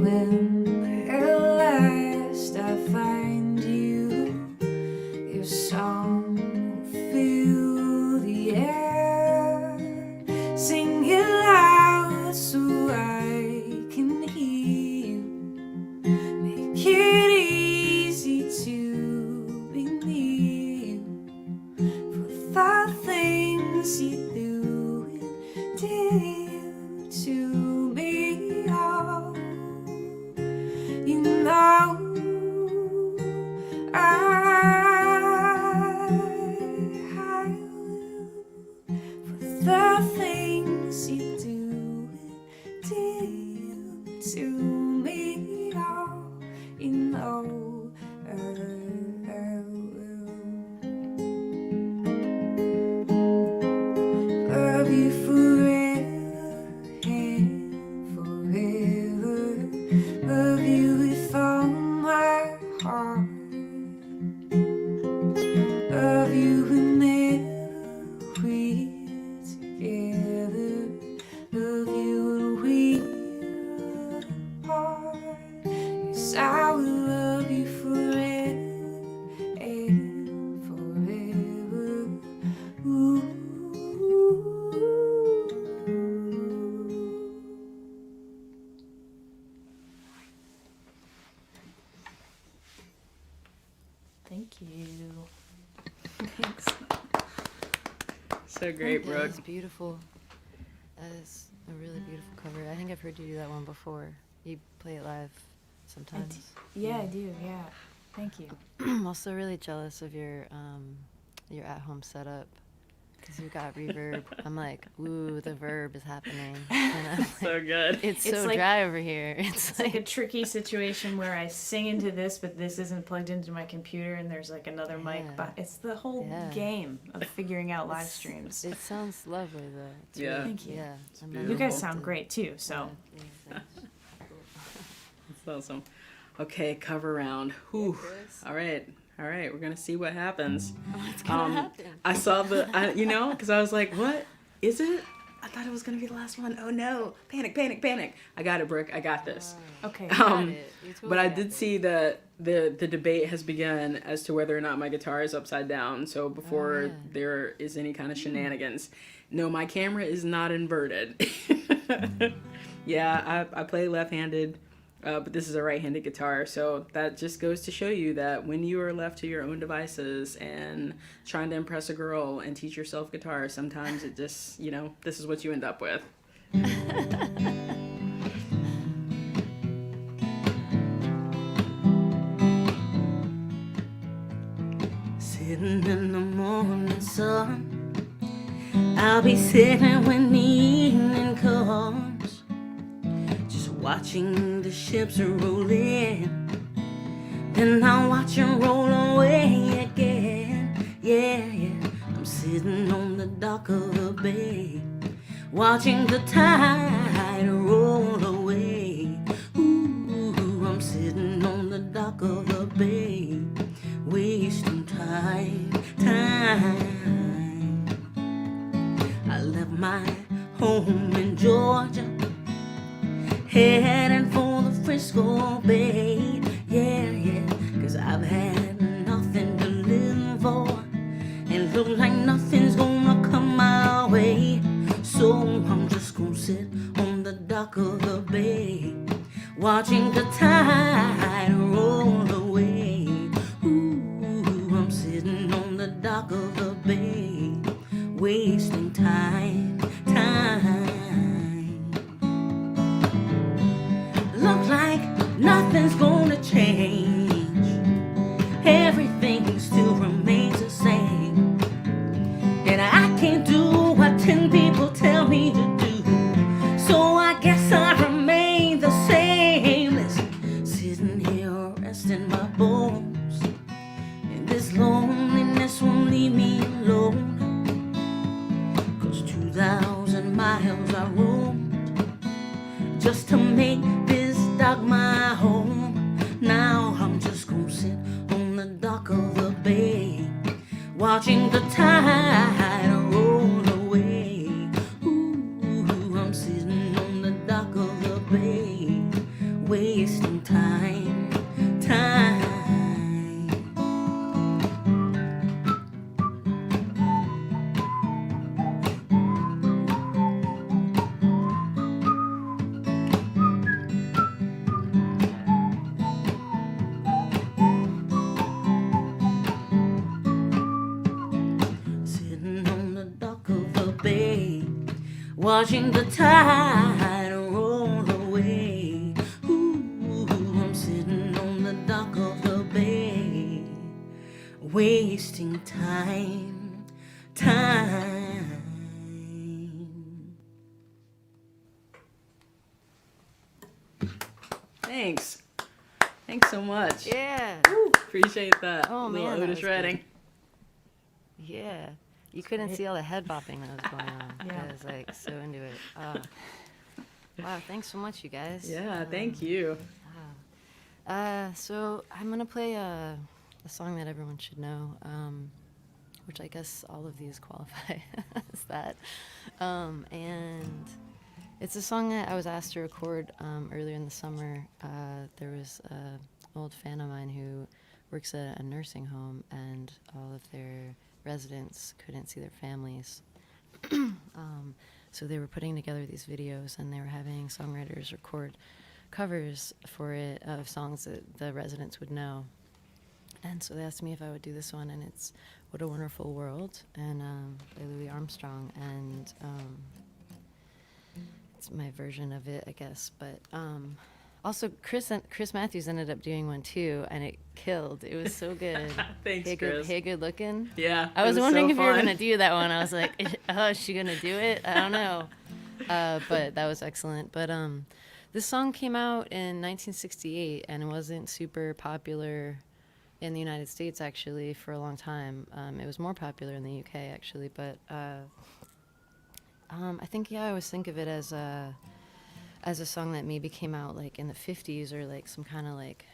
when at last I find you, your song will fill the air. Sing it loud so I can hear you. Make it easy to be near you. For the things you do and did to me, oh, you know I will. For the things you do and did to me, oh, you know I will. Love you forever and forever. Love you with all my heart. Love you whenever we're together. Love you when we're apart. 'Cause I will love you forever and forever. Ooh. Thank you. Thanks. So great, That Brooke. is beautiful. That is a really beautiful cover. I think I've heard you do that one before. You play it live sometimes. Yeah, I do. Yeah. Thank you. I'm also really jealous of your at-home setup because you got reverb. I'm like, ooh, the verb is happening. And I'm So like, good. It's so like- dry over here. It's like a tricky situation where I sing into this, but this isn't plugged into my computer, and there's like another mic. But it's the whole Yeah. game of figuring out live It's- streams. It sounds lovely though. It's Yeah. really- Thank you. Yeah. I'm beautiful. You guys loved sound it. great too. So. That's awesome. Okay, cover round. Whew. All right. We're gonna see what happens. What's gonna happen? I saw because I was like, what is it? I thought it was gonna be the last one. Oh no! Panic! I got it, Brooke. I got this. Okay. But I did see that the debate has begun as to whether or not my guitar is upside down. So before there is any kind of shenanigans, no, my camera is not inverted. Yeah, I play left-handed. But this is a right-handed guitar, so that just goes to show you that when you are left to your own devices and trying to impress a girl and teach yourself guitar, sometimes it just, this is what you end up with. Sitting in the morning sun, I'll be sitting when the evening comes, just watching the ships roll in. Then I'll watch them roll away again. Yeah, I'm sitting on the dock of the bay, watching the tide roll away. Ooh, I'm sitting on the dock of the bay, wasting time. I left my home in Georgia, heading for the Frisco Bay. Yeah, 'cause I've had nothing to live for, and look like nothing's gonna come my way. So I'm just gonna sit on the dock of the bay, watching the tide roll away. Ooh, I'm sitting on the dock of the bay, wasting time. Look like nothing's gonna change, everything still remains the same, and I can't do what 10 people tell me to do, so I guess I remain the same. Listen, sitting here resting my bones, and this loneliness won't leave me alone, 'cause 2,000 miles I roamed just to make this dock my home. wasting time, time. Sitting on the dock of the bay, watching the tide roll away. Ooh, I'm sitting on the dock of the bay, wasting time, time. Thanks. Thanks so much. Yeah. Woo, appreciate that. Oh, Little man, that Otis was Redding. good. Yeah. You couldn't see all the head bopping that was going on. Yeah. I was like so into it. Wow, thanks so much, you guys. Yeah, thank you. So I'm gonna play a song that everyone should know, which I guess all of these qualify as that. And it's a song that I was asked to record earlier in the summer. There was an old fan of mine who works at a nursing home, and all of their residents couldn't see their families. So they were putting together these videos, and they were having songwriters record covers for it of songs that the residents would know. And so they asked me if I would do this one, and it's What a Wonderful World, and by Louis Armstrong, and it's my version of it, I guess. But also Chris Matthews ended up doing one too, and it killed. It was so good. Thanks, Hey Chris. Good Looking. Yeah, I it was was wondering so if you were fun. gonna do that one. I was like, oh, is she gonna do it? I don't know. But that was excellent. But this song came out in 1968, and it wasn't super popular in the United States, actually, for a long time. It was more popular in the UK, actually. But I think, I always think of it as a song that maybe came out like in the 50s or like some kind of like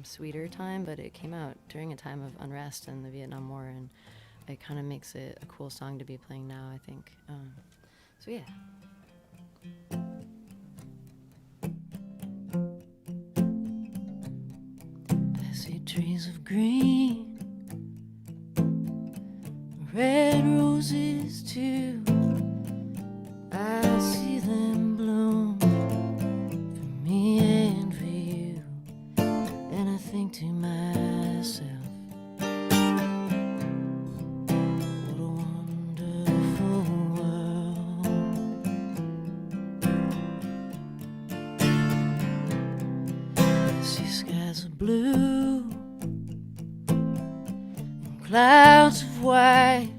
sweeter time, but it came out during a time of unrest in the Vietnam War, and it kind of makes it a cool song to be playing now, I think. So yeah. I see trees of green, red roses too. I see them bloom for me and for you, and I think to myself, what a wonderful world. I see skies of blue and clouds of white,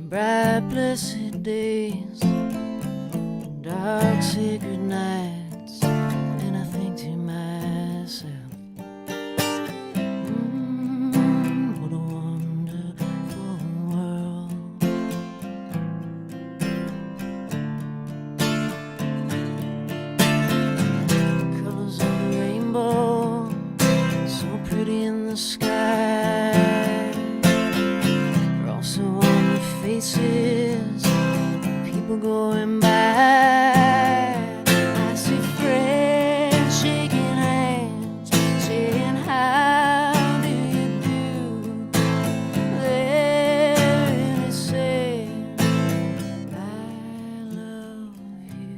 bright blessed days, dark sacred nights, and I think to myself, what a wonderful world. Colors of the rainbow, so pretty in the sky, are also on the faces of people going by. I see friends shaking hands, saying, how do you do? They're really saying, I love you.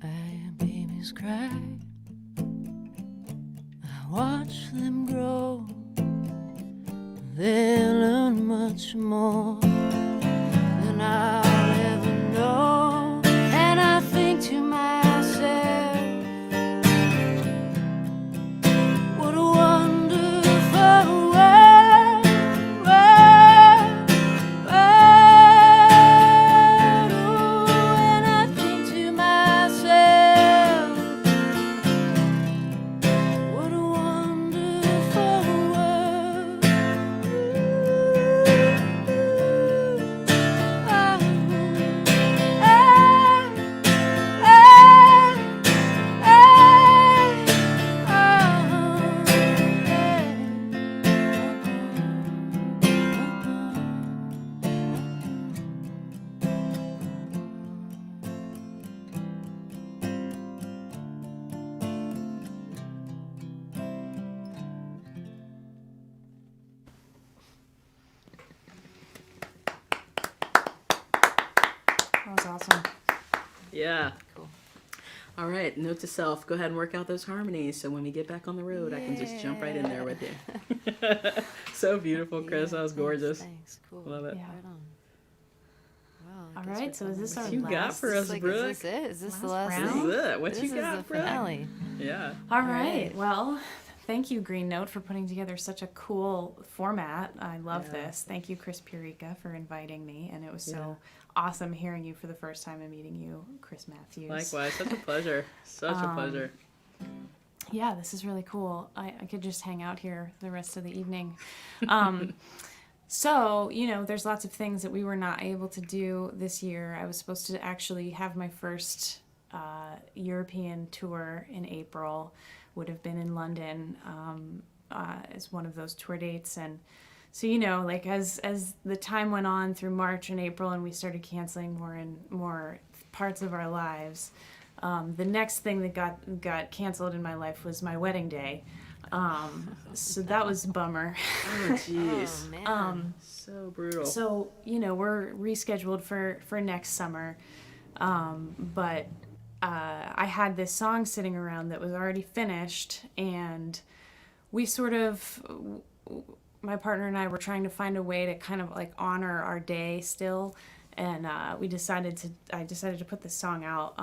I hear babies cry, I watch them grow. They'll learn much more than I'll ever know. And I think to myself, what a wonderful world, Oh, and I think to myself, what a wonderful world. awesome. Yeah. Cool. All right, note to self, go ahead and work out those harmonies so when we get back on the road, I can just jump right in there with you. So beautiful, Chris. That was gorgeous. Thanks. Cool. Love it. Right on. Wow. All right, so is this our What you last? got for us, Brooke? Is this it? Is this the last round? thing? This is it. What This you got, is the Brooke? finale. Yeah. All right. Well, thank you, Green Note, for putting together such a cool format. I love this. Thank you, Chris Pureka, for inviting me, and it was so awesome hearing you for the first time and meeting you, Chris Matthews. Likewise, such a pleasure. Such a pleasure. Yeah, this is really cool. I could just hang out here the rest of the evening. So, there's lots of things that we were not able to do this year. I was supposed to actually have my first European tour in April, would have been in London as one of those tour dates. And so, as the time went on through March and April and we started canceling more and more parts of our lives, the next thing that got canceled in my life was my wedding day. So that was a bummer. Oh, jeez. Oh, man. So brutal. So, we're rescheduled for next summer. But I had this song sitting around that was already finished, and we my partner and I were trying to find a way to kind of like honor our day still. And I decided to put this song out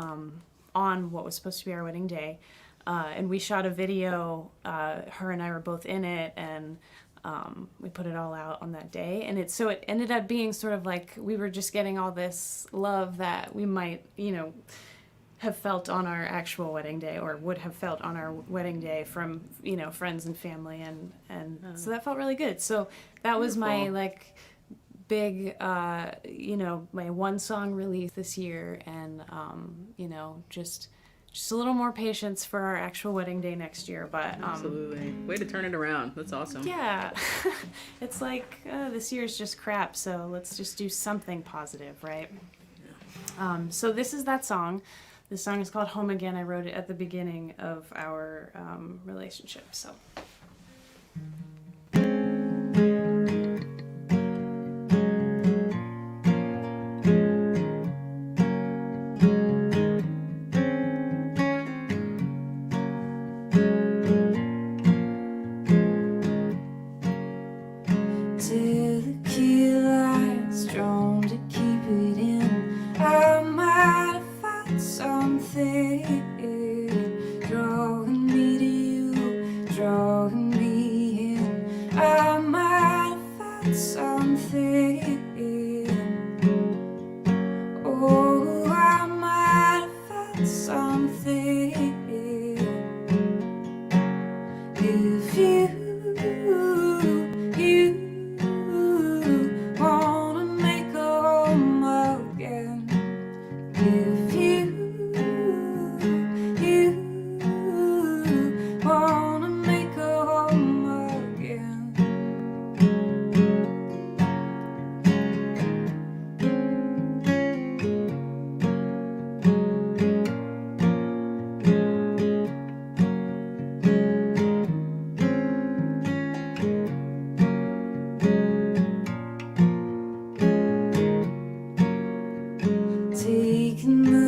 on what was supposed to be our wedding day. And we shot a video, her and I were both in it, and we put it all out on that day. And it ended up being sort of like we were just getting all this love that we might, have felt on our actual wedding day, or would have felt on our wedding day from, friends and family. And so that felt really good. So that was my big, my one song release this year. And, just a little more patience for our actual wedding day next year. But Absolutely. Way to turn it around. That's awesome. Yeah. It's like, this year's just crap, so let's just do something positive, right? So this is that song. This song is called Home Again. I wrote it at the beginning of our relationship. So. Till the key lights drawn to keep it in, I might have found something drawing me to you, drawing me in. I might have found something. Oh, I might have found something. If you wanna make a home again, if you wanna make a home again. Taking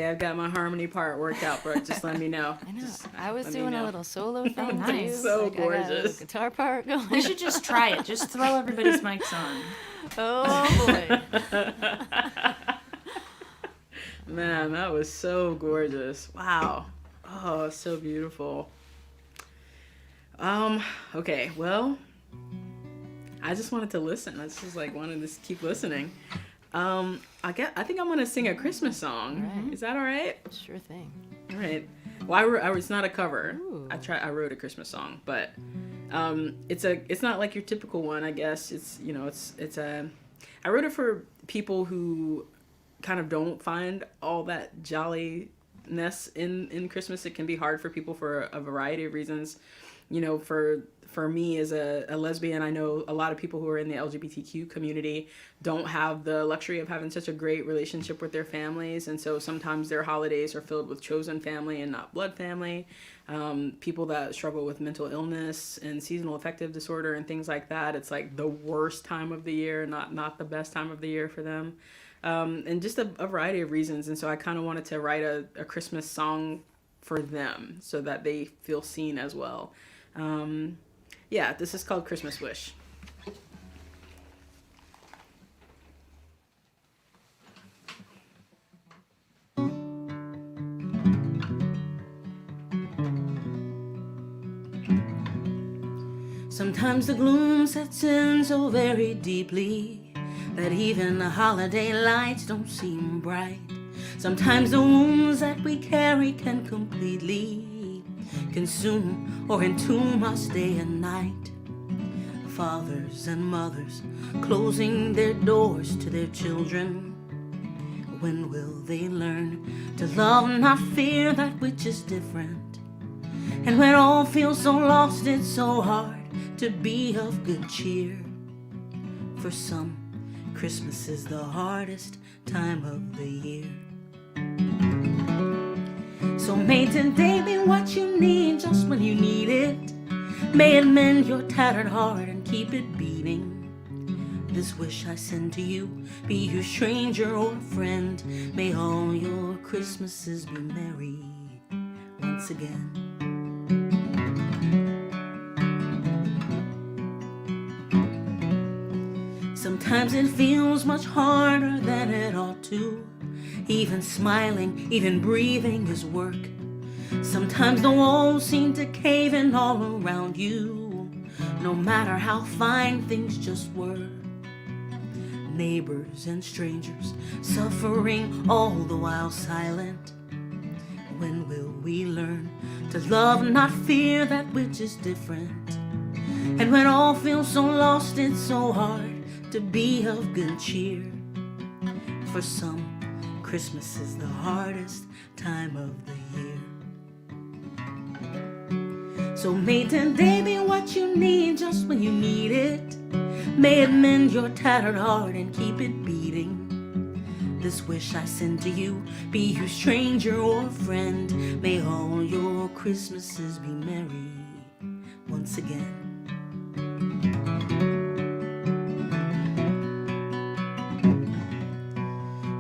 I've got my harmony part worked out, Brooke. Just let me know. I know. Just I was let me doing a know. little solo thing nice. too. So I got a gorgeous. guitar part going. We should just try it. Just throw everybody's mics on. Oh boy. Man, that was so gorgeous. Wow. Oh, so beautiful. Okay, well, I just wanted to listen. I just like wanted to keep listening. I think I'm gonna sing a Christmas song. Right. Is that all right? Sure thing. All right. Well, it's not a cover. Ooh. I wrote a Christmas song, but it's not like your typical one. I guess I wrote it for people who kind of don't find all that jolliness in Christmas. It can be hard for people for a variety of reasons. You know, for me as a lesbian, I know a lot of people who are in the LGBTQ community don't have the luxury of having such a great relationship with their families, and so sometimes their holidays are filled with chosen family and not blood family. People that struggle with mental illness and seasonal affective disorder and things like that, it's like the worst time of the year, not the best time of the year for them. And just a variety of reasons. And so I kind of wanted to write a Christmas song for them so that they feel seen as well. Yeah, this is called Christmas Wish. Sometimes the gloom sets in so very deeply that even the holiday lights don't seem bright. Sometimes the wounds that we carry can completely consume or entomb us day and night. Fathers and mothers closing their doors to their children. When will they learn to love, not fear that which is different? And when all feel so lost, it's so hard to be of good cheer. For some, Christmas is the hardest time of the year. So may today be what you need just when you need it. May it mend your tattered heart and keep it beating. This wish I send to you, be you stranger or friend. May all your Christmases be merry once again. Sometimes it feels much harder than it ought to. Even smiling, even breathing is work. Sometimes the walls seem to cave in all around you, no matter how fine things just were. Neighbors and strangers suffering all the while silent. When will we learn to love, not fear that which is different? And when all feels so lost, it's so hard to be of good cheer. For some, Christmas is the hardest time of the year. So may today be what you need just when you need it. May it mend your tattered heart and keep it beating. This wish I send to you, be you stranger or friend. May all your Christmases be merry once again.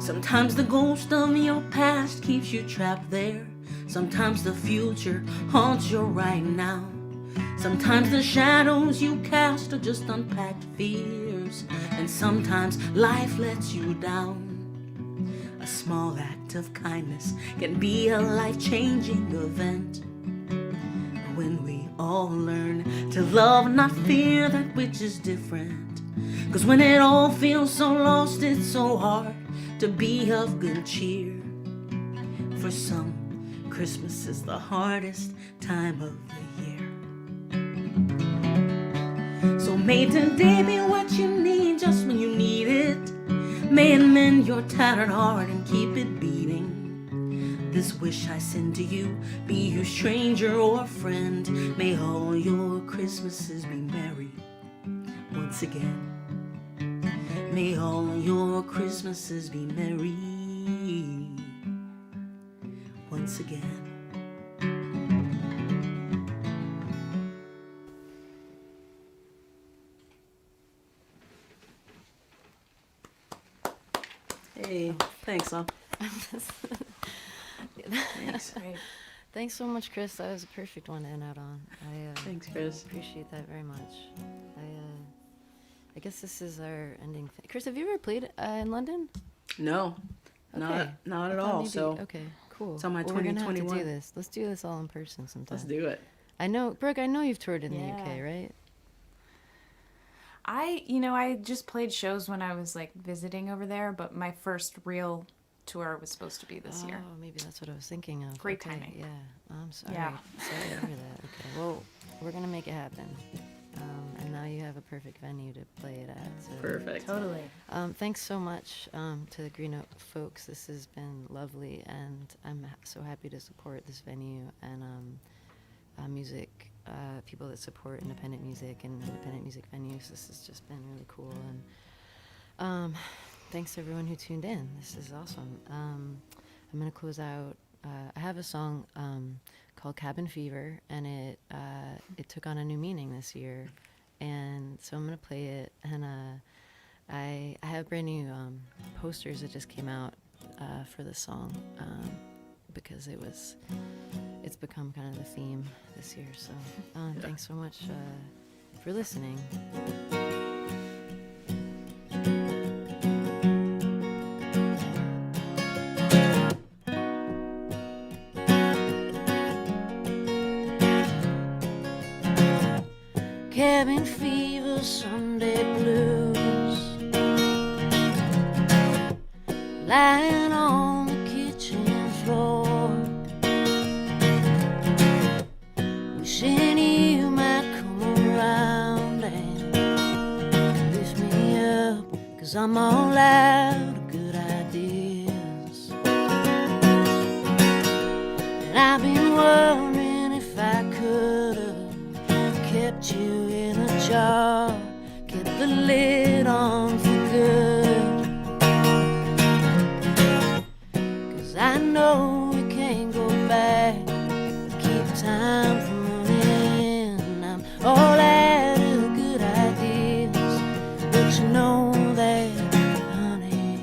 Sometimes the ghost of your past keeps you trapped there. Sometimes the future haunts you right now. Sometimes the shadows you cast are just unpacked fears. And sometimes life lets you down. A small act of kindness can be a life-changing event. When we all learn to love, not fear that which is different. 'Cause when it all feels so lost, it's so hard to be of good cheer. For some, Christmas is the hardest time of the year. So may today be what you need just when you need it. May it mend your tattered heart and keep it beating. This wish I send to you, be you stranger or friend. May all your Christmases be merry once again. May all your Christmases be merry once again. Hey, thanks, Al. Thanks. Great. Thanks so much, Chris. That was a perfect one to end out on. Thanks, Chris. Appreciate that very much. I guess this is our ending. Chris, have you ever played in London? No, Okay. not at I thought all. maybe- So okay, cool. It's on my Well, we're gonna have to 2021. do this. Let's do this all in person sometime. Let's do it. I know, Brooke. I know you've toured in the Yeah. UK, right? I just played shows when I was like visiting over there, but my first real tour was supposed to be this year. Oh, maybe that's what I was thinking of. Great Okay, timing. Yeah, I'm sorry. Yeah. Sorry to hear that. Okay, well, we're gonna make it happen. And now you have a perfect venue to play it at. So. Perfect. Totally. Thanks so much to the Green Note folks. This has been lovely, and I'm so happy to support this venue and music, people that support independent music and independent music venues. This has just been really cool, and thanks to everyone who tuned in. This is awesome. I'm gonna close out. I have a song called Cabin Fever, and it took on a new meaning this year, and so I'm gonna play it. And I have brand new posters that just came out for the song because it's become kind of the theme this year. So thanks so much for listening. Cabin fever, Sunday blues, lying on the kitchen floor, wishing you might come around and lift me up, 'cause I'm all out of good ideas. And I've been wondering if I could've kept you in a jar, kept the lid on for good, 'cause I know we can't go back, keep time from running. I'm all out of good ideas, but you know that, honey,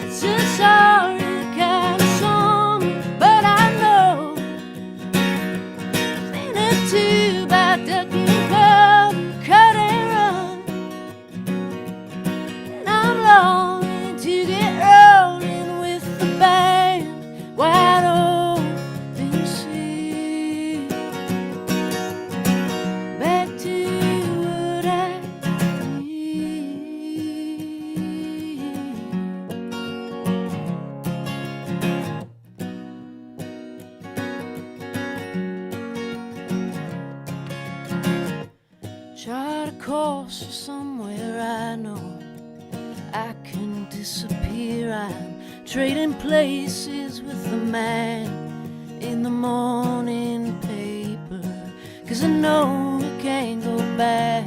it's a sorry kind of song, but I know too bad ducking cover, cut and run. And I'm longing to get rolling with the band, wide open sea. Back to what I need. Chart a course for somewhere I know I can disappear. I'm trading places with the man in the morning paper, 'cause I know we can't go back,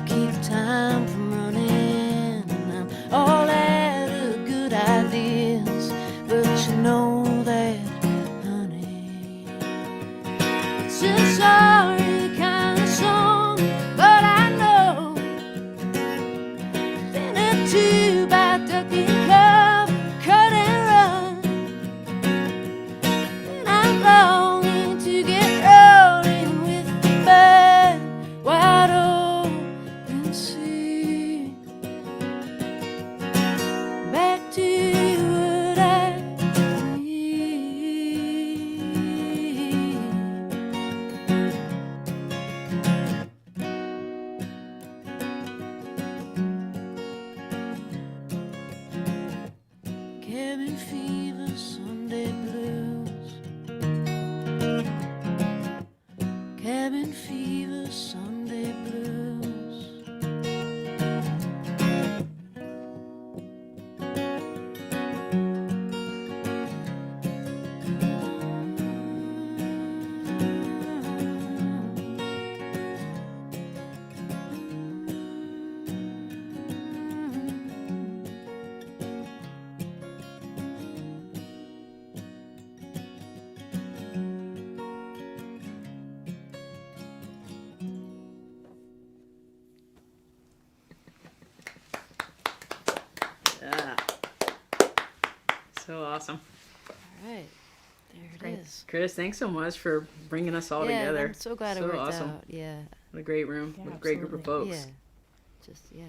keep time from running. And I'm all out of good ideas, but you know that, honey, it's a sorry kind of song, but I know then it too bad ducking cover, cut and run. And I'm longing to get rolling with the band, wide open sea. Back to what I need. Cabin fever, Sunday blues. Cabin fever, Sunday blues. Yeah. So awesome. right. There it is. Chris, thanks so much for bringing us all Yeah, together. I'm so glad it worked out. Yeah. What a great room with a great group of folks. Yeah.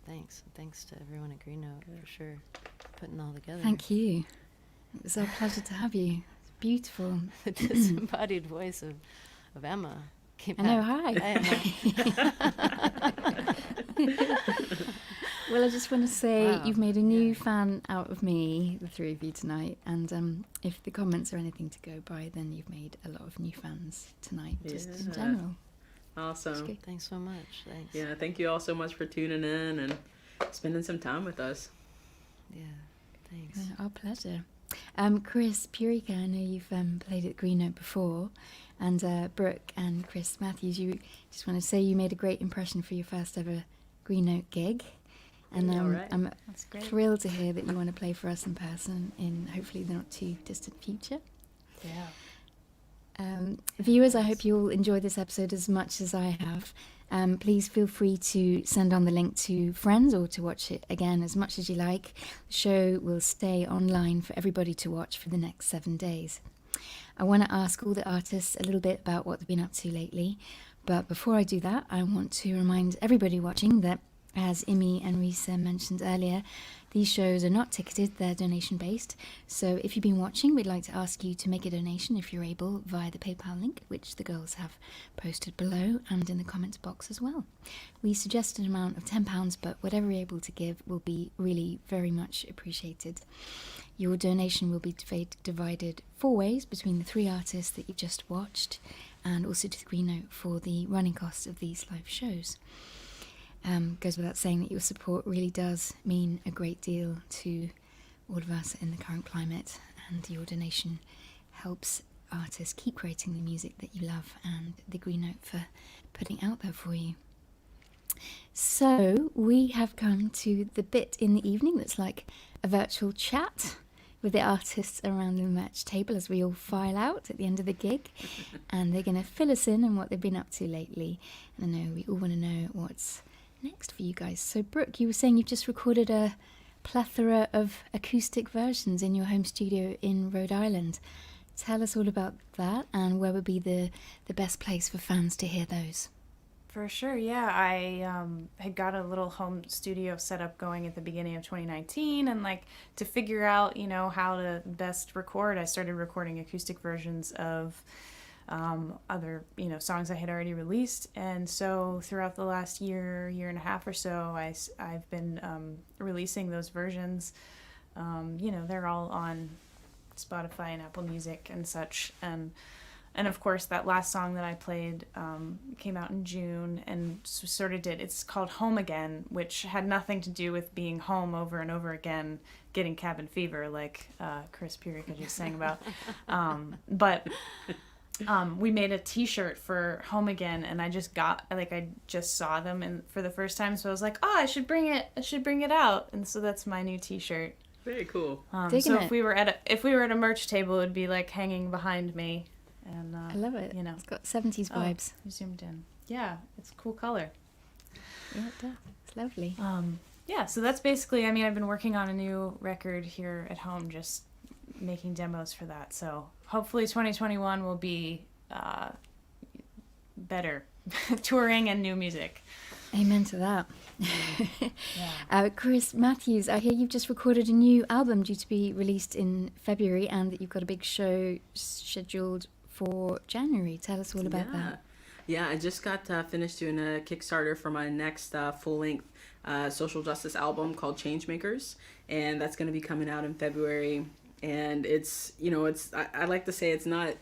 Thanks. Thanks to everyone at Green Note for sure putting it all together. Thank you. It was our pleasure to have you. It's beautiful. The disembodied voice of Emma came I know, out. hi. Well, I just want to say you've made a new fan out of me, the three of you tonight, and if the comments are anything to go by, then you've made a lot of new fans tonight, just in general. Awesome. Thanks so much. Thanks. Yeah, thank you all so much for tuning in and spending some time with us. Yeah, thanks. Our pleasure. Chris Pureka, I know you've played at Green Note before, and Brooke and Chris Matthews, you just want to say you made a great impression for your first ever Green Note gig. And I'm thrilled to hear that you want to play for us in person in hopefully the not too distant future. Yeah. Viewers, I hope you'll enjoy this episode as much as I have. Please feel free to send on the link to friends or to watch it again as much as you like. The show will stay online for everybody to watch for the next 7 days. I want to ask all the artists a little bit about what they've been up to lately. But before I do that, I want to remind everybody watching that, as Imi and Risa mentioned earlier, these shows are not ticketed, they're donation-based. So if you've been watching, we'd like to ask you to make a donation if you're able via the PayPal link, which the girls have posted below and in the comments box as well. We suggest an amount of £10, but whatever you're able to give will be really very much appreciated. Your donation will be divided 4 ways between the 3 artists that you've just watched and also to the Green Note for the running costs of these live shows. Goes without saying that your support really does mean a great deal to all of us in the current climate, and your donation helps artists keep creating the music that you love, and the Green Note for putting out there for you. So we have come to the bit in the evening that's like a virtual chat with the artists around the merch table as we all file out at the end of the gig, and they're going to fill us in on what they've been up to lately. And I know we all want to know what's next for you guys. So Brooke, you were saying you've just recorded a plethora of acoustic versions in your home studio in Rhode Island. Tell us all about that, and where would be the best place for fans to hear those? For sure, yeah. I had got a little home studio set up going at the beginning of 2019, and like to figure out, how to best record, I started recording acoustic versions of other, songs I had already released. And so throughout the last year and a half or so, I've been releasing those versions. They're all on Spotify and Apple Music and such. And of course, that last song that I played came out in June and sort of it's called Home Again, which had nothing to do with being home over and over again, getting cabin fever, like Chris Pureka just sang about. But we made a t-shirt for Home Again, and I just saw them for the first time, so I was like, I should bring it out. And so that's my new t-shirt. Very cool. So if we were at a merch table, it would be like hanging behind me. And I love it. It's got 70s vibes. You zoomed in. Yeah, it's a cool color. Yeah, it does. It's lovely. Yeah, so that's basically, I've been working on a new record here at home, just making demos for that. So hopefully 2021 will be better touring and new music. Amen to that. Chris Matthews, I hear you've just recorded a new album due to be released in February, and that you've got a big show scheduled for January. Tell us all about that. Yeah, I just got finished doing a Kickstarter for my next full-length social justice album called Changemakers, and that's going to be coming out in February. And it's I like to say it's not,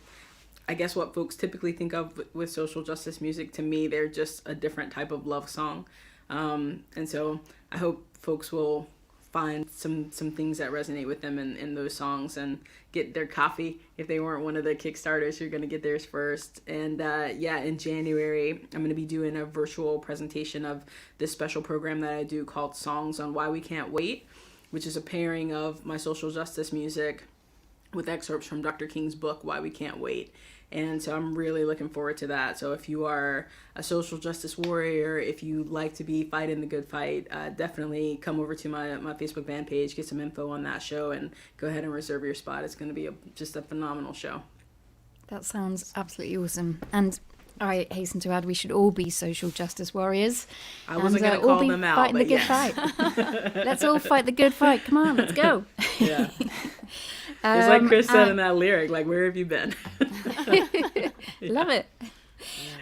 I guess, what folks typically think of with social justice music. To me, they're just a different type of love song. And so I hope folks will find some things that resonate with them in those songs and get their copy. If they weren't one of the Kickstarters, you're going to get theirs first. And in January, I'm going to be doing a virtual presentation of this special program that I do called Songs on Why We Can't Wait, which is a pairing of my social justice music with excerpts from Dr. King's book, Why We Can't Wait. And so I'm really looking forward to that. So if you are a social justice warrior, if you like to be fighting the good fight, definitely come over to my Facebook fan page, get some info on that show, and go ahead and reserve your spot. It's going to be just a phenomenal show. That sounds absolutely awesome. And I hasten to add, we should all be social justice warriors. I wasn't going to call them out, fighting but the good yes. fight. Let's all fight the good fight. Come on, let's go. Yeah. It's like Chris said in that lyric, like, where have you been? Love it.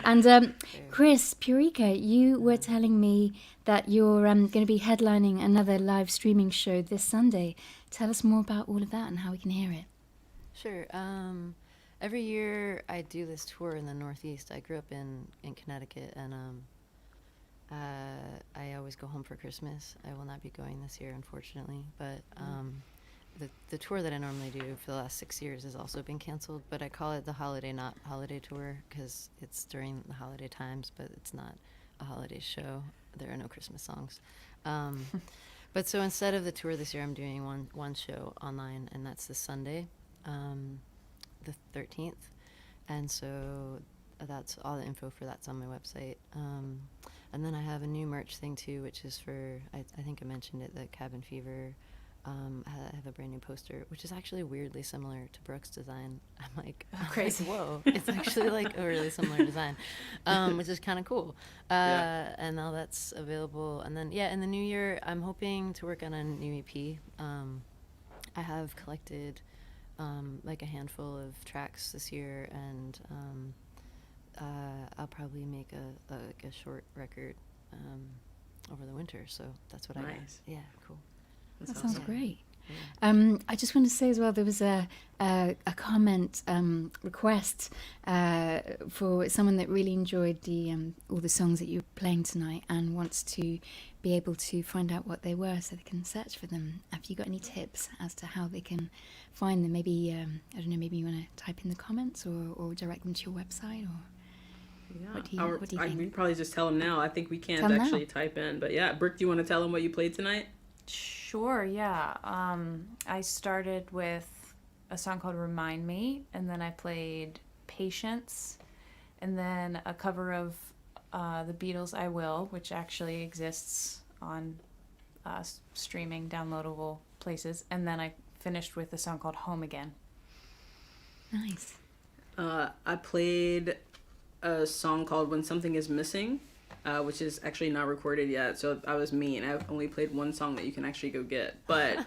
And Chris Pureka, you were telling me that you're going to be headlining another live streaming show this Sunday. Tell us more about all of that and how we can hear it. Sure. Every year I do this tour in the Northeast. I grew up in Connecticut, and I always go home for Christmas. I will not be going this year, unfortunately, but the tour that I normally do for the last 6 years has also been canceled, but I call it the Holiday Not Holiday Tour because it's during the holiday times, but it's not a holiday show. There are no Christmas songs. But so instead of the tour this year, I'm doing one show online, and that's this Sunday, the 13th. And so that's all the info for that's on my website. And then I have a new merch thing too, which is for, I think I mentioned it, the Cabin Fever. I have a brand new poster, which is actually weirdly similar to Brooke's design. I'm like, crazy. Whoa, it's actually like a really similar design, which is kind of cool. And now that's available. And then, in the new year, I'm hoping to work on a new EP. I have collected like a handful of tracks this year, and I'll probably make a short record over the winter. So that's what I got. Yeah, cool. That sounds great. I just want to say as well, there was a comment request for someone that really enjoyed all the songs that you were playing tonight and wants to be able to find out what they were so they can search for them. Have you got any tips as to how they can find them? Maybe, I don't know, maybe you want to type in the comments or direct them to your website, or what do you think? We'd probably just tell them now. I think we can't actually type in. But yeah, Brooke, do you want to tell them what you played tonight? Sure, yeah. I started with a song called Remind Me, and then I played Patience, and then a cover of the Beatles' I Will, which actually exists on streaming, downloadable places, and then I finished with a song called Home Again. Nice. I played a song called When Something Is Missing, which is actually not recorded yet, so I was mean. I only played one song that you can actually go get. But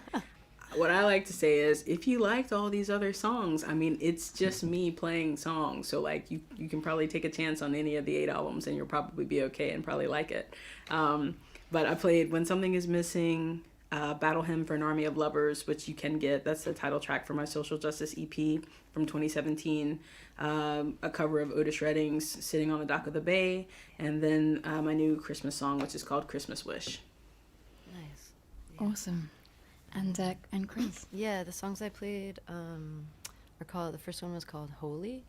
what I like to say is, if you liked all these other songs, I mean, it's just me playing songs. So, like, you can probably take a chance on any of the 8 albums, and you'll probably be okay and probably like it. But I played When Something Is Missing, Battle Hymn for an Army of Lovers, which you can get. That's the title track for my social justice EP from 2017. A cover of Otis Redding's Sitting on the Dock of the Bay, and then my new Christmas song, which is called Christmas Wish. Nice. Awesome. And Chris? Yeah, the songs I played are called, the first one was called Holy.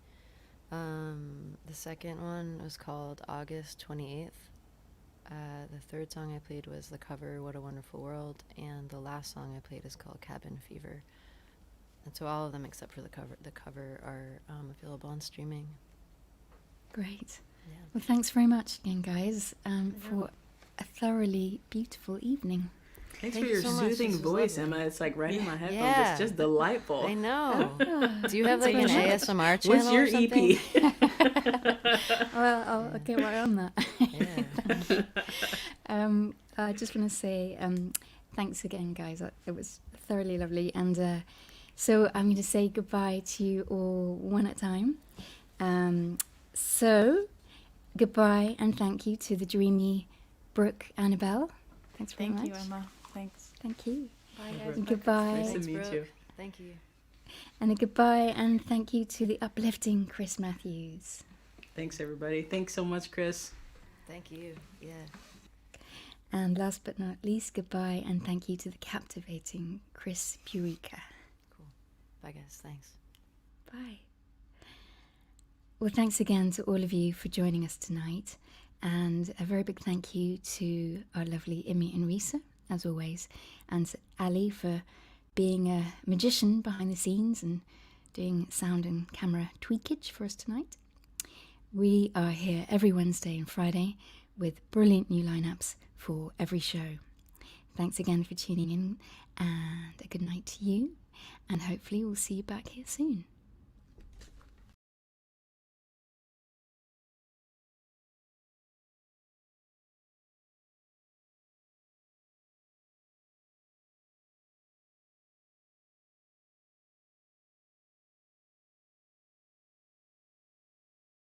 The second one was called August 28th. The third song I played was the cover What a Wonderful World, and the last song I played is called Cabin Fever. And so all of them except for the cover are available on streaming. Great. Yeah. Well, thanks very much again, guys, for a thoroughly beautiful evening. Thanks for your so soothing voice, Emma. It's like right in my headphones. Yeah. It's just delightful. I know. Do you have like an ASMR channel? What's your or something? EP? Well, I'll get right on that. Yeah. I just want to say thanks again, guys. It was thoroughly lovely. And so I'm going to say goodbye to you all one at a time. So goodbye and thank you to the dreamy Brooke Annibale. Thanks very much. Thank you, Emma. Thanks. Thank you. Bye, guys. Goodbye. Nice to meet you. Thank you. And a goodbye and thank you to the uplifting Chris Matthews. Thanks, everybody. Thanks so much, Chris. Thank you. Yeah. And last but not least, goodbye and thank you to the captivating CHRIS Pureka. Cool. Bye, guys. Thanks. Bye. Well, thanks again to all of you for joining us tonight. And a very big thank you to our lovely Imi and Risa, as always, and Ali for being a magician behind the scenes and doing sound and camera tweakage for us tonight. We are here every Wednesday and Friday with brilliant new lineups for every show. Thanks again for tuning in, and a good night to you, and hopefully we'll see you back here soon.